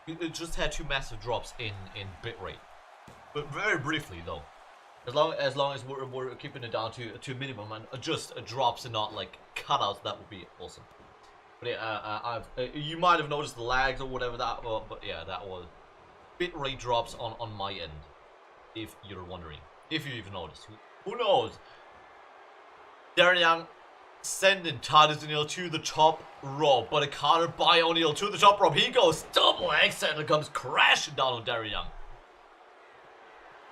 it just had two massive drops in bitrate, but very briefly though. As long as we're keeping it down to minimum and just drops and not like cutouts, that would be awesome. But yeah, you might have noticed the lags or whatever that was, but yeah, that was bitrate drops on my end. If you're wondering, if you even noticed, who knows? Darren Young sending Titus O'Neal to the top rope, but a counter by O'Neal to the top rope. He goes double exit and comes crashing down on Darren Young.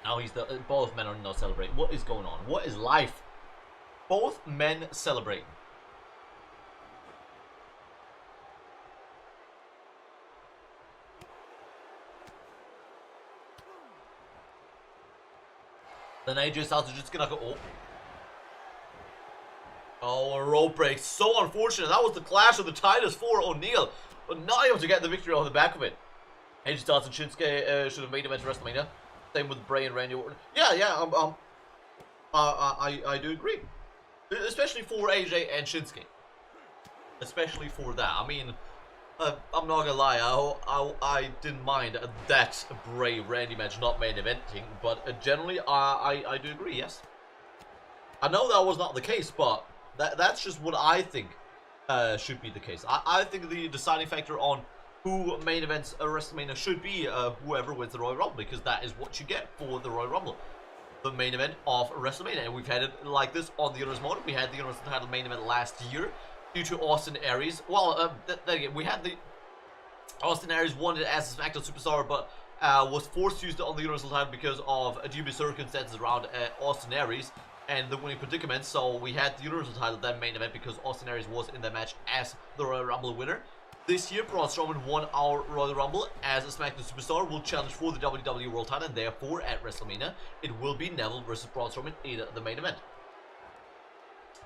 Now both men are not celebrating. What is going on? What is life? Both men celebrating. Then AJ Styles is just gonna go. Oh, a rope break. So unfortunate. That was the clash of the Titus for O'Neal, but not able to get the victory on the back of it. AJ Styles and Shinsuke should have made event WrestleMania. Same with Bray and Randy Orton. Yeah, I do agree. Especially for AJ and Shinsuke. Especially for that. I mean, I'm not gonna lie, I didn't mind that Bray-Randy match not main eventing, but generally, I do agree, yes. I know that was not the case, but that's just what I think should be the case. I think the deciding factor on who main events WrestleMania should be whoever wins the Royal Rumble, because that is what you get for the Royal Rumble, the main event of WrestleMania. And we've had it like this on the Universal Motor. We had the Universal title main event last year due to Austin Aries. Well, again, we had the Austin Aries won it as a SmackDown superstar, but was forced to use it on the Universal title because of dubious circumstances around Austin Aries and the winning predicament. So we had the Universal title then main event because Austin Aries was in that match as the Royal Rumble winner. This year, Braun Strowman won our Royal Rumble as a SmackDown superstar, will challenge for the WWE World title, and therefore at WrestleMania, it will be Neville versus Braun Strowman in the main event.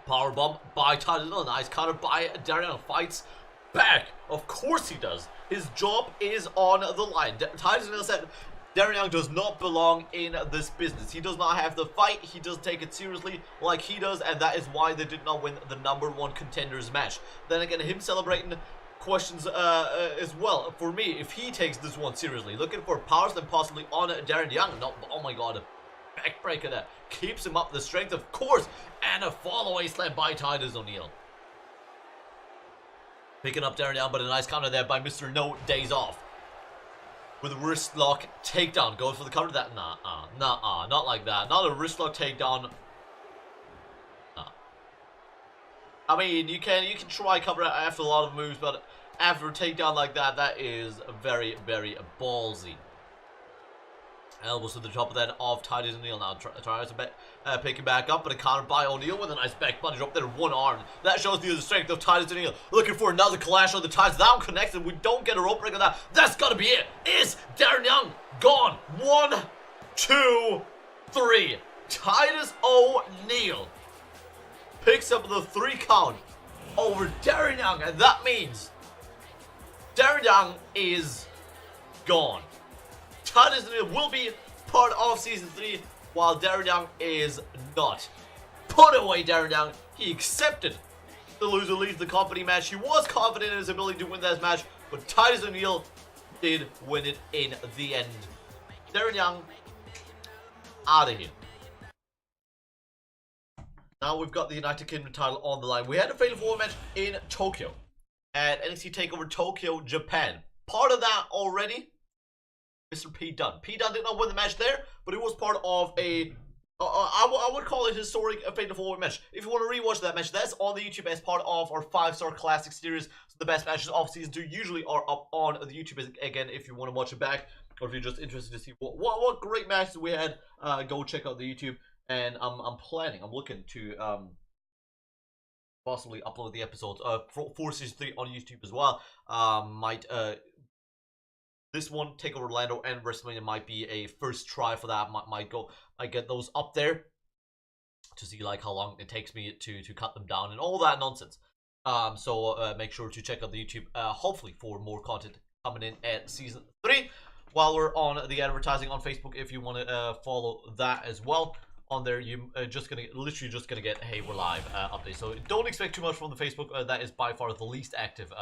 Powerbomb by Titus O'Neal, nice counter by Darren Young, fights back. Of course he does. His job is on the line. Titus O'Neal said Darren Young does not belong in this business. He does not have the fight. He doesn't take it seriously like he does, and that is why they did not win the #1 contenders match. Then again, him celebrating questions as well. For me, if he takes this one seriously, looking for power slam possibly on Darren Young. No, oh my god, a backbreaker that keeps him up the strength, of course, and a fall-away slam by Titus O'Neal. Picking up Darren Young, but a nice counter there by Mr. No Days Off. With a wrist lock takedown, goes for the counter. That not like that. Not a wrist lock takedown. I mean, you can try cover after a lot of moves, but after a takedown like that, that is very, very ballsy. Elbows to the top of that of Titus O'Neil. Now tries to pick him back up, but a counter by O'Neil with a nice back punch up there, one arm. That shows the strength of Titus O'Neil. Looking for another clash on the Titus. Down connected. We don't get a rope break on that. That's gotta be it. Is Darren Young gone? 1, 2, 3. Titus O'Neil picks up the 3 count over Darren Young, and that means Darren Young is gone. Titus O'Neil will be part of Season 3, while Darren Young is not. Put away Darren Young. He accepted the loser leaves the company match. He was confident in his ability to win that match, but Titus O'Neil did win it in the end. Darren Young, out of here. Now we've got the United Kingdom title on the line. We had a Fatal 4 match in Tokyo at NXT TakeOver Tokyo, Japan. Part of that already, Mr. P. Dunne. P. Dunne did not win the match there, but it was part of a, I would call it historic Fatal 4 match. If you want to rewatch that match, that's on the YouTube as part of our 5-star classic series. So the best matches of Season 2 usually are up on the YouTube again if you want to watch it back, or if you're just interested to see what great matches we had. Go check out the YouTube. And I'm looking to possibly upload the episodes for Season 3 on YouTube as well. This one, TakeOver Orlando and WrestleMania, might be a first try for that. Might get those up there to see like how long it takes me to cut them down and all that nonsense. So make sure to check out the YouTube, hopefully for more content coming in at Season 3. While we're on the advertising on Facebook, if you want to follow that as well. On there, you literally just gonna get "Hey, we're live" updates. So don't expect too much from the Facebook. That is by far the least active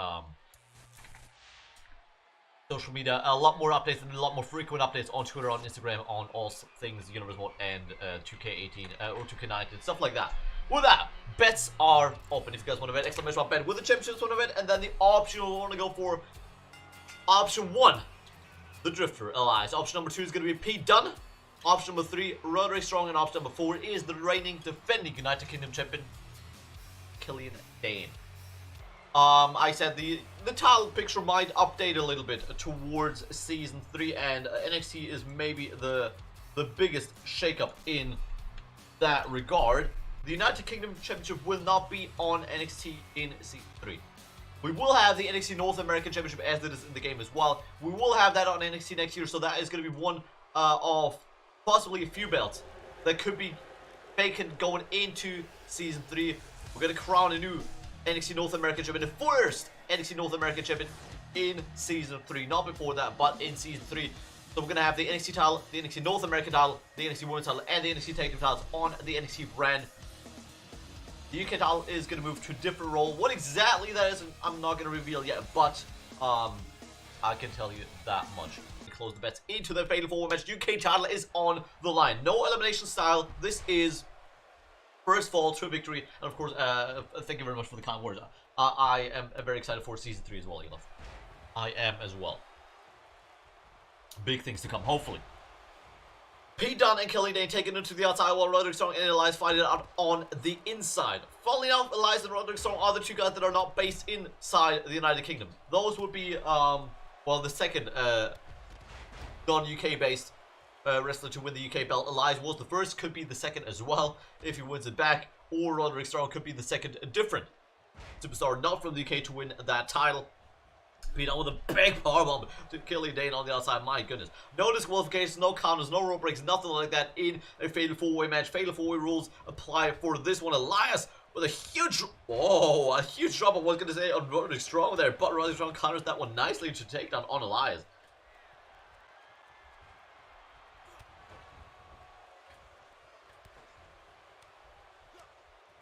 social media. A lot more updates and a lot more frequent updates on Twitter, on Instagram, on all things Universe Mode and 2k18 or 2k19, stuff like that. With that, bets are open. If you guys want to bet, exclamation mark bet with the championships want to bet, and then the option we want to go for. Option 1, the Drifter Alliance. Option number 2 is going to be Pete Dunne. Option number 3, Roderick Strong, and option number 4 is the reigning defending United Kingdom champion, Killian Dane. I said the title picture might update a little bit towards Season 3, and NXT is maybe the biggest shakeup in that regard. The United Kingdom Championship will not be on NXT in Season 3. We will have the NXT North American Championship as it is in the game as well. We will have that on NXT next year, so that is going to be one of possibly a few belts that could be vacant going into Season 3. We're going to crown a new NXT North American Champion, the first NXT North American Champion in Season 3. Not before that, but in Season 3. So we're going to have the NXT title, the NXT North American title, the NXT Women's title, and the NXT Tag Team titles on the NXT brand. The UK title is going to move to a different role. What exactly that is, I'm not going to reveal yet, but I can tell you that much. Close the bets into the Fatal 4 match. UK title is on the line. No elimination style. This is first fall to victory. And of course, thank you very much for the kind words. I am very excited for Season 3 as well, Elif. I am as well. Big things to come, hopefully. Pete Dunne and Killian Dane taken into the outside while Roderick Strong and Elias fight it out on the inside. Funnily enough, Elias and Roderick Strong are the 2 guys that are not based inside the United Kingdom. Those would be, well, the second non-UK based wrestler to win the UK belt. Elias was the first, could be the second as well if he wins it back, or Roderick Strong could be the second different superstar not from the UK to win that title. Pete Dunne with a big powerbomb to Killian Dane on the outside. My goodness. No disqualifications, no counters, no rope breaks, nothing like that in a Fatal 4-Way match. Fatal 4-Way rules apply for this one. Elias with a huge drop, I was going to say, on Roderick Strong there, but Roderick Strong counters that one nicely to take down on Elias.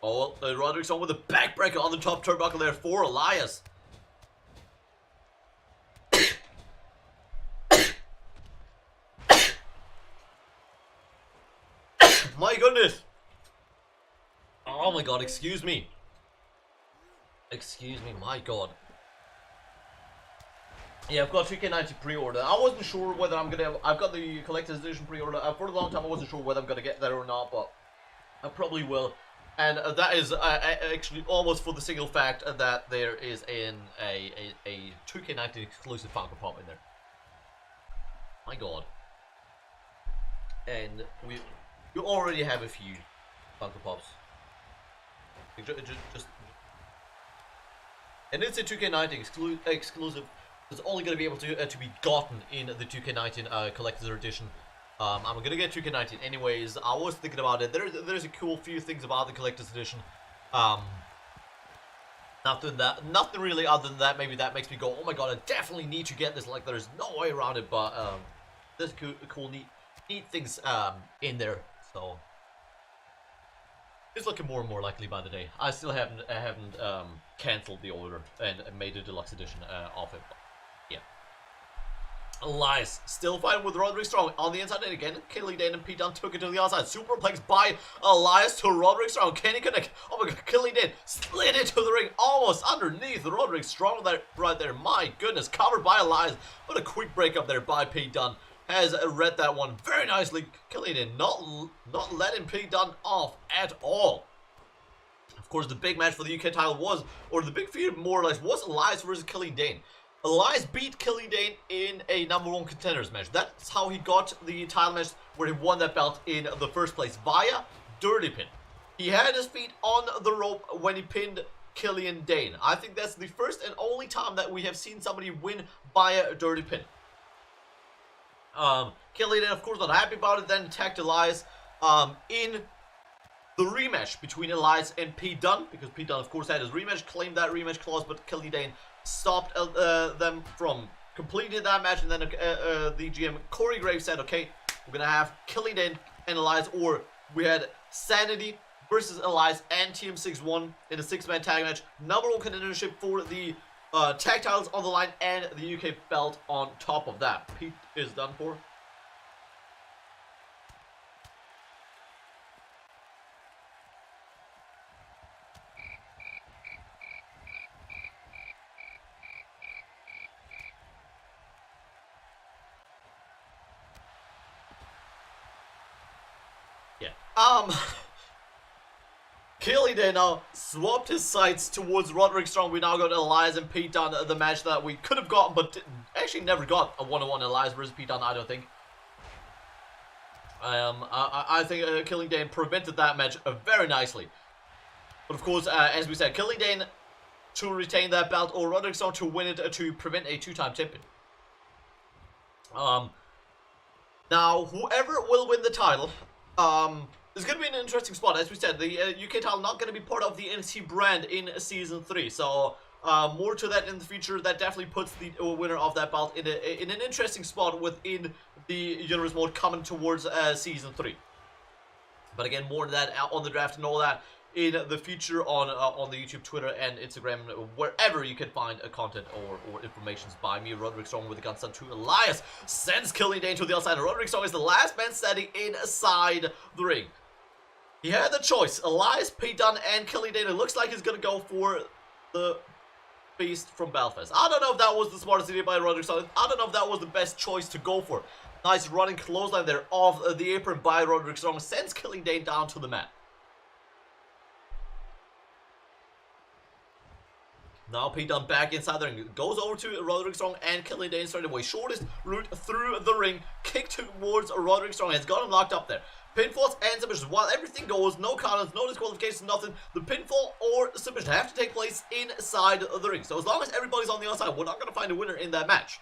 Oh, Roderick Strong with a backbreaker on the top turnbuckle there for Elias. My goodness. Oh my god, excuse me. Excuse me, my god. Yeah, I've got 2k19 pre-order. I wasn't sure whether I'm gonna I've got the collector's edition pre-order. For a long time I wasn't sure whether I'm gonna get that or not, but I probably will. And that is actually almost for the single fact that there is a 2k19 exclusive Funko Pop in there. My god. and you already have a few Funko Pops. Just and it's a 2K19 exclusive. It's only going to be able to be gotten in the 2K19 collector's edition. I'm gonna get 2K19 anyways. I was thinking about it. There's a cool few things about the collector's edition. Nothing really other than that. Maybe that makes me go, oh my god, I definitely need to get this. Like, there's no way around it. But there's cool, neat things in there. So it's looking more and more likely by the day. I still haven't canceled the order and made a deluxe edition of it. Yeah. Elias still fighting with Roderick Strong on the inside, and again, Kelly Dane and Pete Dunne took it to the outside. Superplex by Elias to Roderick Strong. Can he connect? Oh my god, Kelly Dane slid into the ring almost underneath Roderick Strong right there. My goodness, covered by Elias. What a quick break up there by Pete Dunne. Has read that one very nicely. Kelly Dane not letting Pete Dunne off at all. Of course, the big match for the UK title was, or the big feud more or less, was Elias versus Kelly Dane. Elias beat Kelly Dane in a #1 contenders match. That's how he got the title match where he won that belt in the first place, via dirty pin. He had his feet on the rope when he pinned Killian Dane. I think that's the first and only time that we have seen somebody win via a dirty pin. Kelly Dane, of course, not happy about it, then attacked Elias in the rematch between Elias and Pete Dunne, because Pete Dunne, of course, had his rematch, claimed that rematch clause, but Kelly Dane stopped them from completing that match, and then the GM Corey Graves said, okay, we're gonna have Kelly Dane and Elias, or we had Sanity versus Elias and TM61 in a 6-man tag match, #1 contendership for the tag titles on the line, and the UK belt on top of that. Pete is done for. Kelly Dane now swapped his sights towards Roderick Strong. We now got Elias and Pete Dunne, the match that we could have gotten, but actually never got a 1-on-1 Elias versus Pete Dunne, I don't think. I think Kelly Dane prevented that match very nicely. But of course, as we said, Kelly Dane to retain that belt, or Roderick Strong to win it to prevent a 2-time champion. Now, whoever will win the title, it's going to be an interesting spot. As we said, the UK title not going to be part of the NXT brand in Season 3. So, more to that in the future. That definitely puts the winner of that belt in an interesting spot within the Universe mode coming towards Season 3. But again, more on that on the draft and all that in the future on the YouTube, Twitter, and Instagram, wherever you can find content or information by me. Roderick Strong with the gun sent to Elias. Sends Kelly Dane to the outside. Roderick Strong is the last man standing inside the ring. He had the choice. Elias, Pete Dunne, and Kelly Dane. It looks like he's going to go for the beast from Belfast. I don't know if that was the smartest idea by Roderick Strong. I don't know if that was the best choice to go for. Nice running clothesline there off the apron by Roderick Strong. Sends Kelly Dane down to the mat. Now Pete Dunne back inside the ring. Goes over to Roderick Strong and Kelly Dane straight away. Shortest route through the ring. Kick towards Roderick Strong. Has got him locked up there. Pinfalls and submissions. While everything goes, no counters, no disqualifications, nothing. The pinfall or submission have to take place inside the ring. So as long as everybody's on the outside, we're not going to find a winner in that match.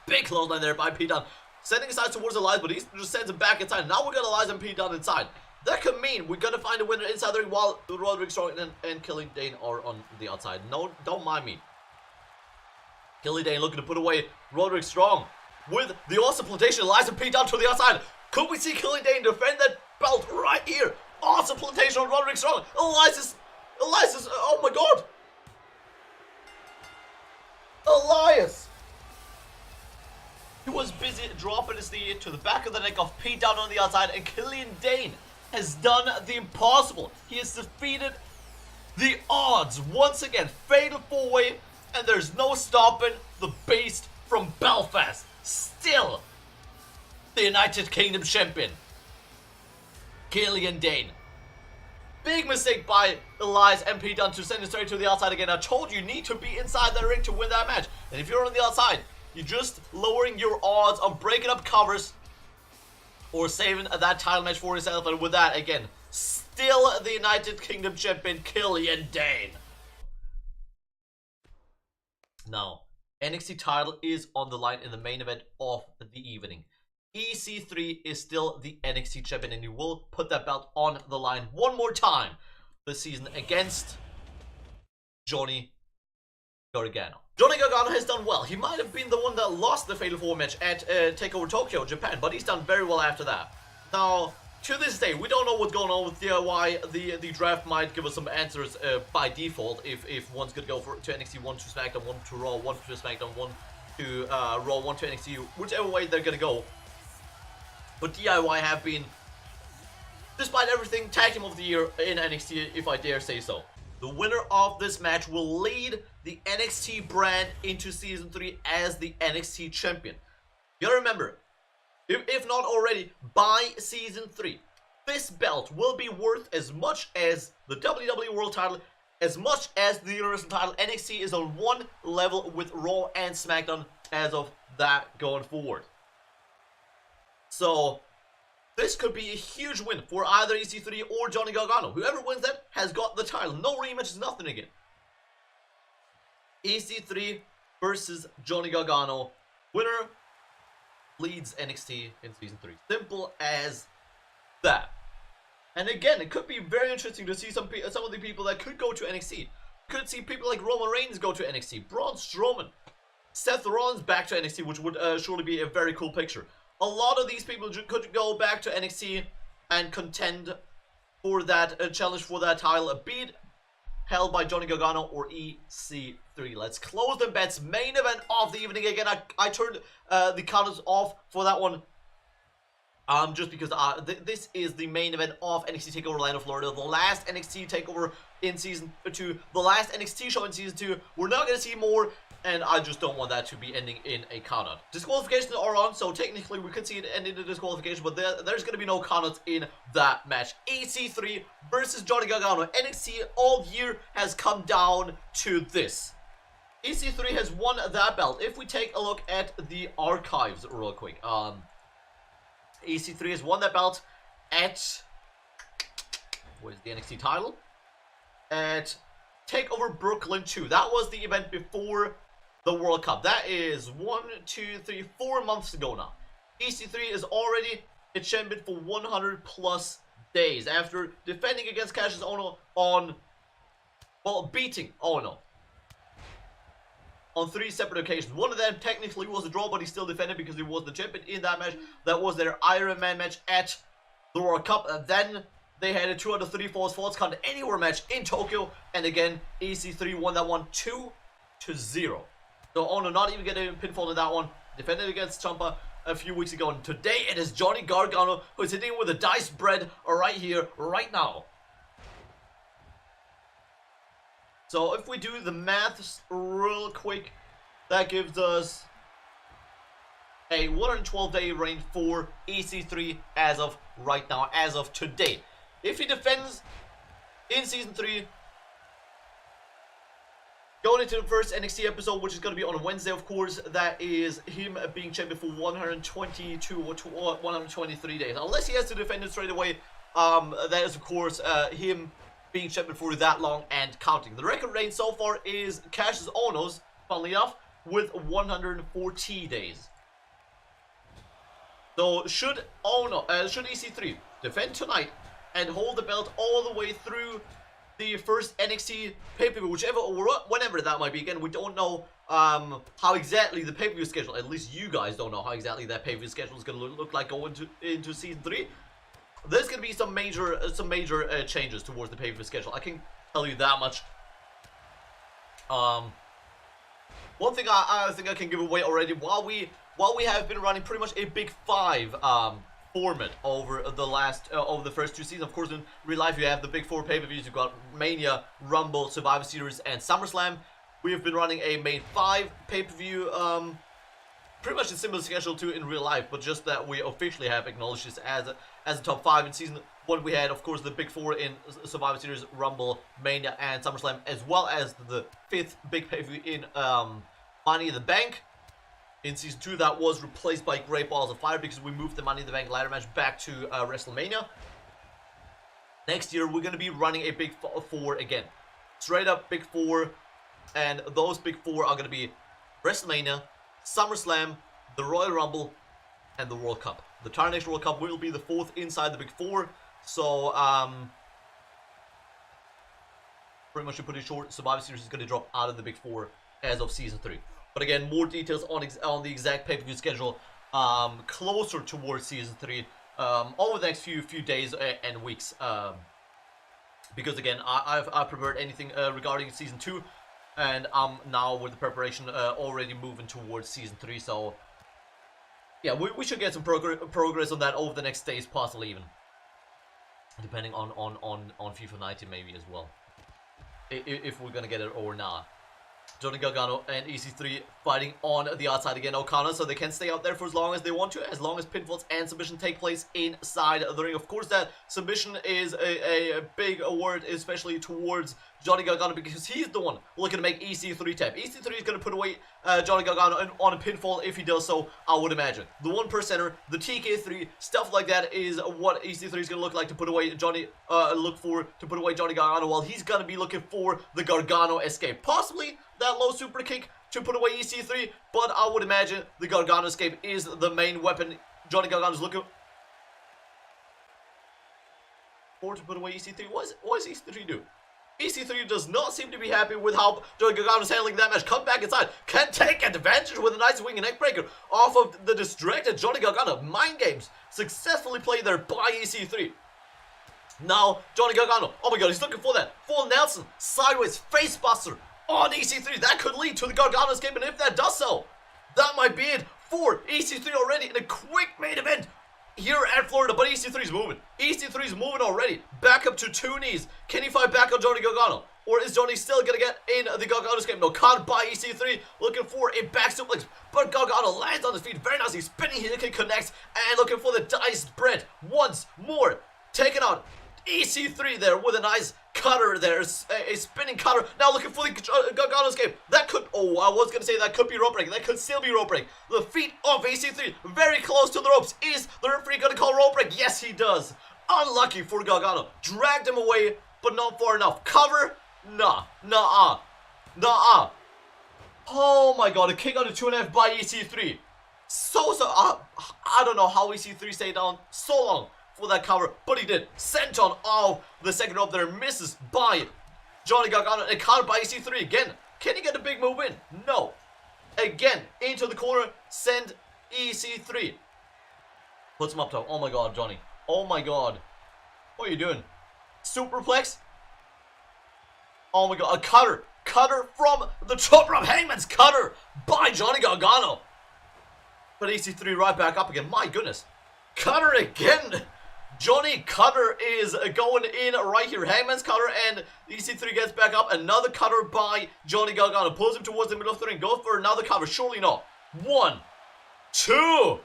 Big clothesline there by Pete Dunne. Sending aside towards Elias, but he just sends him back inside. Now we're going to Elias and Pete Dunne inside. That could mean we're going to find a winner inside the ring while Roderick Strong and Kelly Dane are on the outside. No, don't mind me. Kelly Dane looking to put away Roderick Strong with the awesome plantation. Elias and Pete Dunne to the outside. Could we see Kelly Dane defend that belt right here? Awesome plantation on Roderick Strong. Elias is, oh my god. Elias. He was busy dropping his knee into the back of the neck of Pete Dunne on the outside, and Killian Dane has done the impossible. He has defeated the odds once again. Fatal 4-way, and there's no stopping the beast from Belfast. Still the United Kingdom champion, Killian Dane. Big mistake by Elias and Pete Dunne to send it straight to the outside again. I told you need to be inside the ring to win that match. And if you're on the outside, you're just lowering your odds of breaking up covers or saving that title match for himself. And with that, again, still the United Kingdom champion, Killian Dane. Now, NXT title is on the line in the main event of the evening. EC3 is still the NXT champion, and he will put that belt on the line one more time this season against Johnny Gargano. Johnny Gargano has done well. He might have been the one that lost the Fatal 4 match at TakeOver Tokyo, Japan, but he's done very well after that. Now, to this day, we don't know what's going on with DIY. The draft might give us some answers by default if one's going to go to NXT, one to SmackDown, one to Raw, one to SmackDown, one to Raw, one to NXT, whichever way they're going to go. But DIY have been, despite everything, Tag Team of the Year in NXT, if I dare say so. The winner of this match will lead the NXT brand into Season 3 as the NXT champion. You gotta remember, if not already, by Season 3, this belt will be worth as much as the WWE World title, as much as the Universal title. NXT is on one level with Raw and SmackDown as of that going forward. So, this could be a huge win for either EC3 or Johnny Gargano. Whoever wins that has got the title. No rematches, nothing again. EC3 versus Johnny Gargano. Winner leads NXT in Season 3. Simple as that. And again, it could be very interesting to see some of the people that could go to NXT. Could see people like Roman Reigns go to NXT. Braun Strowman. Seth Rollins back to NXT, which would surely be a very cool picture. A lot of these people could go back to NXT and contend for that challenge for that title, be it held by Johnny Gargano or EC3. Let's close the bets. Main event of the evening. Again, I turned the counters off for that one. Just because this is the main event of NXT TakeOver Orlando, Florida. The last NXT TakeOver in Season 2. The last NXT show in Season 2. We're not going to see more. And I just don't want that to be ending in a countout. Disqualifications are on, so technically we could see it end in a disqualification, but there's going to be no counouts in that match. EC3 versus Johnny Gargano. NXT all year has come down to this. EC3 has won that belt. If we take a look at the archives real quick. EC3 has won that belt at... What is the NXT title? At TakeOver Brooklyn 2. That was the event before the World Cup. That is 4 months ago now. EC3 is already a champion for 100 plus days after defending against Cassius Ohno on, well, beating Ohno on 3 separate occasions. One of them technically was a draw, but he still defended because he was the champion in that match. That was their Iron Man match at the World Cup. And then they had a 2 out of 3 falls count anywhere match in Tokyo. And again, EC3 won that one 2-0. So Ohno not even getting a pinfall in that one. Defended against Ciampa a few weeks ago. And today it is Johnny Gargano who's hitting with a dice bread right here, right now. So if we do the maths real quick, that gives us a 112-day reign for EC3 as of right now, as of today. If he defends in Season 3, going into the first NXT episode, which is going to be on Wednesday, of course, that is him being champion for 122 or 123 days. Unless he has to defend it straight away, that is, of course, him being champion for that long and counting. The record reign so far is Cassius Ohno's, funnily enough, with 140 days. So should EC3 defend tonight and hold the belt all the way through the first NXT pay-per-view, whichever or whenever that might be. Again, we don't know how exactly the pay-per-view schedule, at least you guys don't know how exactly that pay-per-view schedule is going to look like going into Season 3. There's going to be some major changes towards the pay-per-view schedule. I can tell you that much. One thing I think I can give away already, while we have been running pretty much a Big 5 format over the first 2 seasons. Of course, in real life you have the Big 4 pay-per-views. You've got Mania, Rumble, Survivor Series, and SummerSlam. We have been running a Main 5 pay-per-view, pretty much a similar schedule to in real life, but just that we officially have acknowledged this as a top 5. In Season 1 we had, of course, the Big 4 in Survivor Series, Rumble, Mania, and SummerSlam, as well as the 5th big pay-per-view in Money in the Bank. in Season 2. That was replaced by Great Balls of Fire because we moved the Money in the Bank ladder match back to WrestleMania. Next year, we're going to be running a Big Four again. Straight up Big Four. And those Big Four are going to be WrestleMania, SummerSlam, the Royal Rumble, and the World Cup. The Tarnished World Cup will be the fourth inside the Big Four. So, pretty much to put it short, Survivor Series is going to drop out of the Big Four as of Season 3. But again, more details on the exact pay-per-view schedule closer towards Season 3 over the next few days and weeks. Because again, I've prepared anything regarding Season 2, and I'm now with the preparation already moving towards Season 3. So yeah, we should get some progress on that over the next days, possibly even, depending on FIFA 19 maybe as well, if we're gonna get it or not. Johnny Gargano and EC3 fighting on the outside again. O'Connor, so they can stay out there for as long as they want to, as long as pinfalls and submission take place inside the ring. Of course, that submission is a big word, especially towards Johnny Gargano, because he's the one looking to make EC3 tap. EC3 is going to put away Johnny Gargano on a pinfall if he does so, I would imagine. The 1%er, the TK3, stuff like that is what EC3 is going to look like to put away Johnny, to put away Johnny Gargano, while he's going to be looking for the Gargano escape. Possibly that low super kick to put away EC3, but I would imagine the Gargano escape is the main weapon Johnny Gargano's looking for to put away EC3. What does EC3 do? EC3 does not seem to be happy with how Johnny Gargano's handling that match. Come back inside, can take advantage with a nice wing and neck breaker off of the distracted Johnny Gargano. Mind games successfully played there by EC3. Now, Johnny Gargano, oh my god, he's looking for that full Nelson, sideways face buster on EC3. That could lead to the Gargano escape, and if that does so, that might be it for EC3 already in a quick main event here at Florida. But EC3 is moving. EC3 is moving already. Back up to 2 knees. Can he fight back on Johnny Gargano? Or is Johnny still going to get in the Gargano escape? No, caught by EC3. Looking for a back suplex. But Gargano lands on his feet very nicely. Spinning, he connects. And looking for the diced bread once more. Taking out EC3 there with a nice cutter there, a spinning cutter. Now looking for the Gargano escape. That could, oh, I was going to say that could be rope break. That could still be rope break. The feet of EC3 very close to the ropes. Is the referee going to call rope break? Yes, he does. Unlucky for Gargano. Dragged him away, but not far enough. Cover? Nah. Oh my god, a kick out of 2.5 by EC3. I don't know how EC3 stayed down so long for that cover, but he did. Senton off the second rope there, misses by Johnny Gargano, and countered by EC3 again. Can he get a big move in? No. Again, into the corner, send EC3. Puts him up top. Oh my god, Johnny. Oh my god. What are you doing? Superplex? Oh my god, a cutter. Cutter from the top rope. Hangman's cutter by Johnny Gargano. But EC3 right back up again. My goodness. Cutter again. Johnny Cutter is going in right here. Hangman's cutter, and EC3 gets back up. Another cutter by Johnny Gargano. Pulls him towards the middle of the ring. Goes for another cover. Surely not. 1, 2.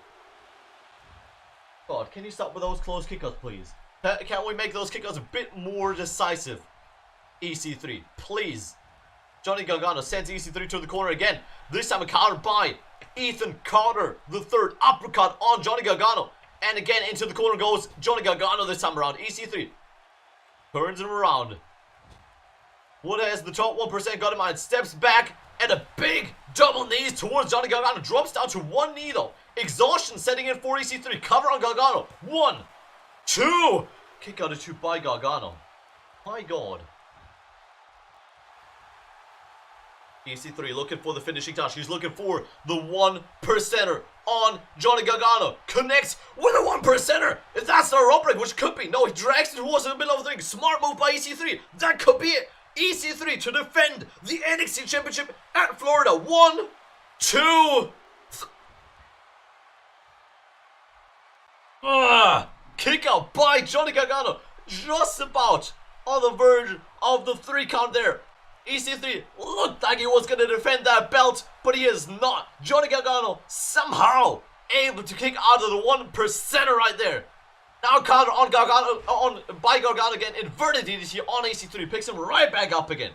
God, can you stop with those close kickouts, please? Can we make those kickouts a bit more decisive? EC3, please. Johnny Gargano sends EC3 to the corner again. This time a counter by Ethan Carter. The third uppercut on Johnny Gargano. And again, into the corner goes Johnny Gargano this time around. EC3 turns him around. What has the top 1% got in mind? Steps back, and a big double knees towards Johnny Gargano. Drops down to 1 knee though. Exhaustion setting in for EC3. Cover on Gargano. 1, 2. Kick out of 2 by Gargano. My god. EC3 looking for the finishing touch. He's looking for the 1%er on Johnny Gargano. Connects with a 1%er. If that's not a rope break, which could be. No, he drags it towards the middle of the ring. Smart move by EC3. That could be it. EC3 to defend the NXT Championship at Florida. 1, 2. Kick out by Johnny Gargano. Just about on the verge of the 3 count there. EC3 looked like he was going to defend that belt, but he is not. Johnny Gargano somehow able to kick out of the 1%er right there. Now counter on Gargano, by Gargano again. Inverted DDT on EC3. Picks him right back up again.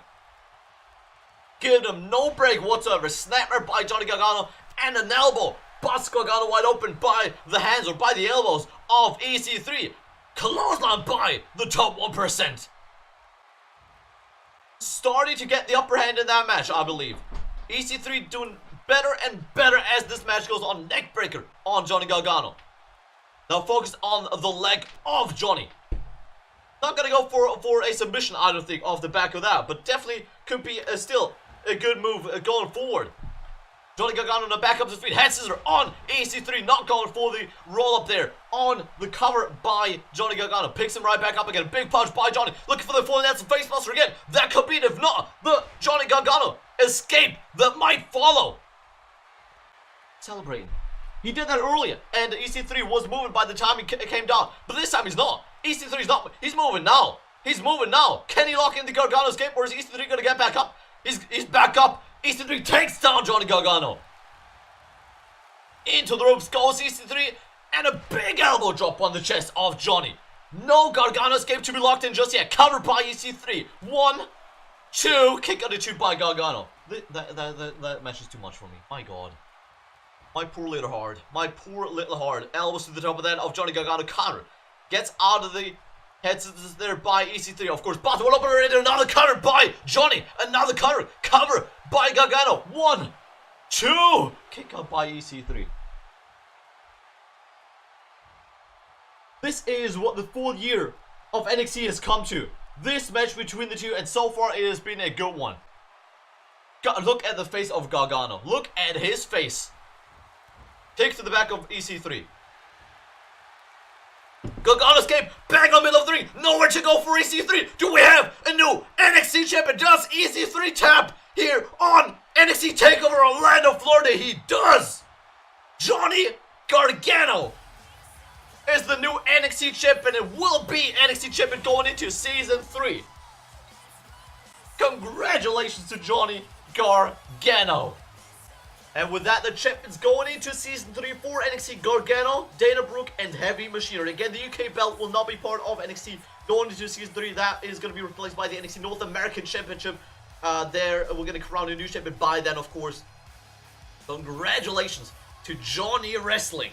Give him no break whatsoever. Snapper by Johnny Gargano. and an elbow. Busts Gargano wide open by the hands or by the elbows of EC3. Clothesline by the top 1%. Starting to get the upper hand in that match, I believe. EC3 doing better and better as this match goes on. Neckbreaker on Johnny Gargano. Now focus on the leg of Johnny. Not gonna go for a submission, I don't think, off the back of that, but definitely could be still a good move going forward. Johnny Gargano on the back up to his feet. Head scissor on EC3, not going for the roll up there. On the cover by Johnny Gargano. Picks him right back up again. Big punch by Johnny. Looking for the full Nelson face buster again. That could be it. If not, the Johnny Gargano escape that might follow. Celebrating. He did that earlier, and EC3 was moving by the time he came down. But this time he's not. EC3's not. He's moving now. He's moving now. Can he lock in the Gargano escape, or is EC3 going to get back up? He's back up. EC3 takes down Johnny Gargano. Into the ropes goes EC3, and a big elbow drop on the chest of Johnny. No Gargano escape to be locked in just yet. Covered by EC3. 1, 2. Kick out the 2 by Gargano. That match is too much for me. My God. My poor little heart. My poor little heart. Elbows to the top of that of Johnny Gargano. Counter. Gets out of the head scissors there by EC3. Of course, bottom one opener into another counter by Johnny. Another counter. Cover by Gargano. 1, 2. Kick out by EC3. This is what the full year of NXT has come to. This match between the two, and so far it has been a good one. Look at the face of Gargano. Look at his face. Takes to the back of EC3. Gargano escape. Bang on middle of 3. Nowhere to go for EC3. Do we have a new NXT champion? Does EC3 tap here on NXT TakeOver Orlando, Florida? He does. Johnny Gargano is the new NXT champion and will be NXT champion going into season 3. Congratulations to Johnny Gargano. And with that, the champions going into season 3 for NXT: Gargano, Dana Brooke, and Heavy Machinery. Again, the UK belt will not be part of NXT going into season 3. That is going to be replaced by the NXT North American Championship. There, we're going to crown a new champion by then, of course. Congratulations to Johnny Wrestling.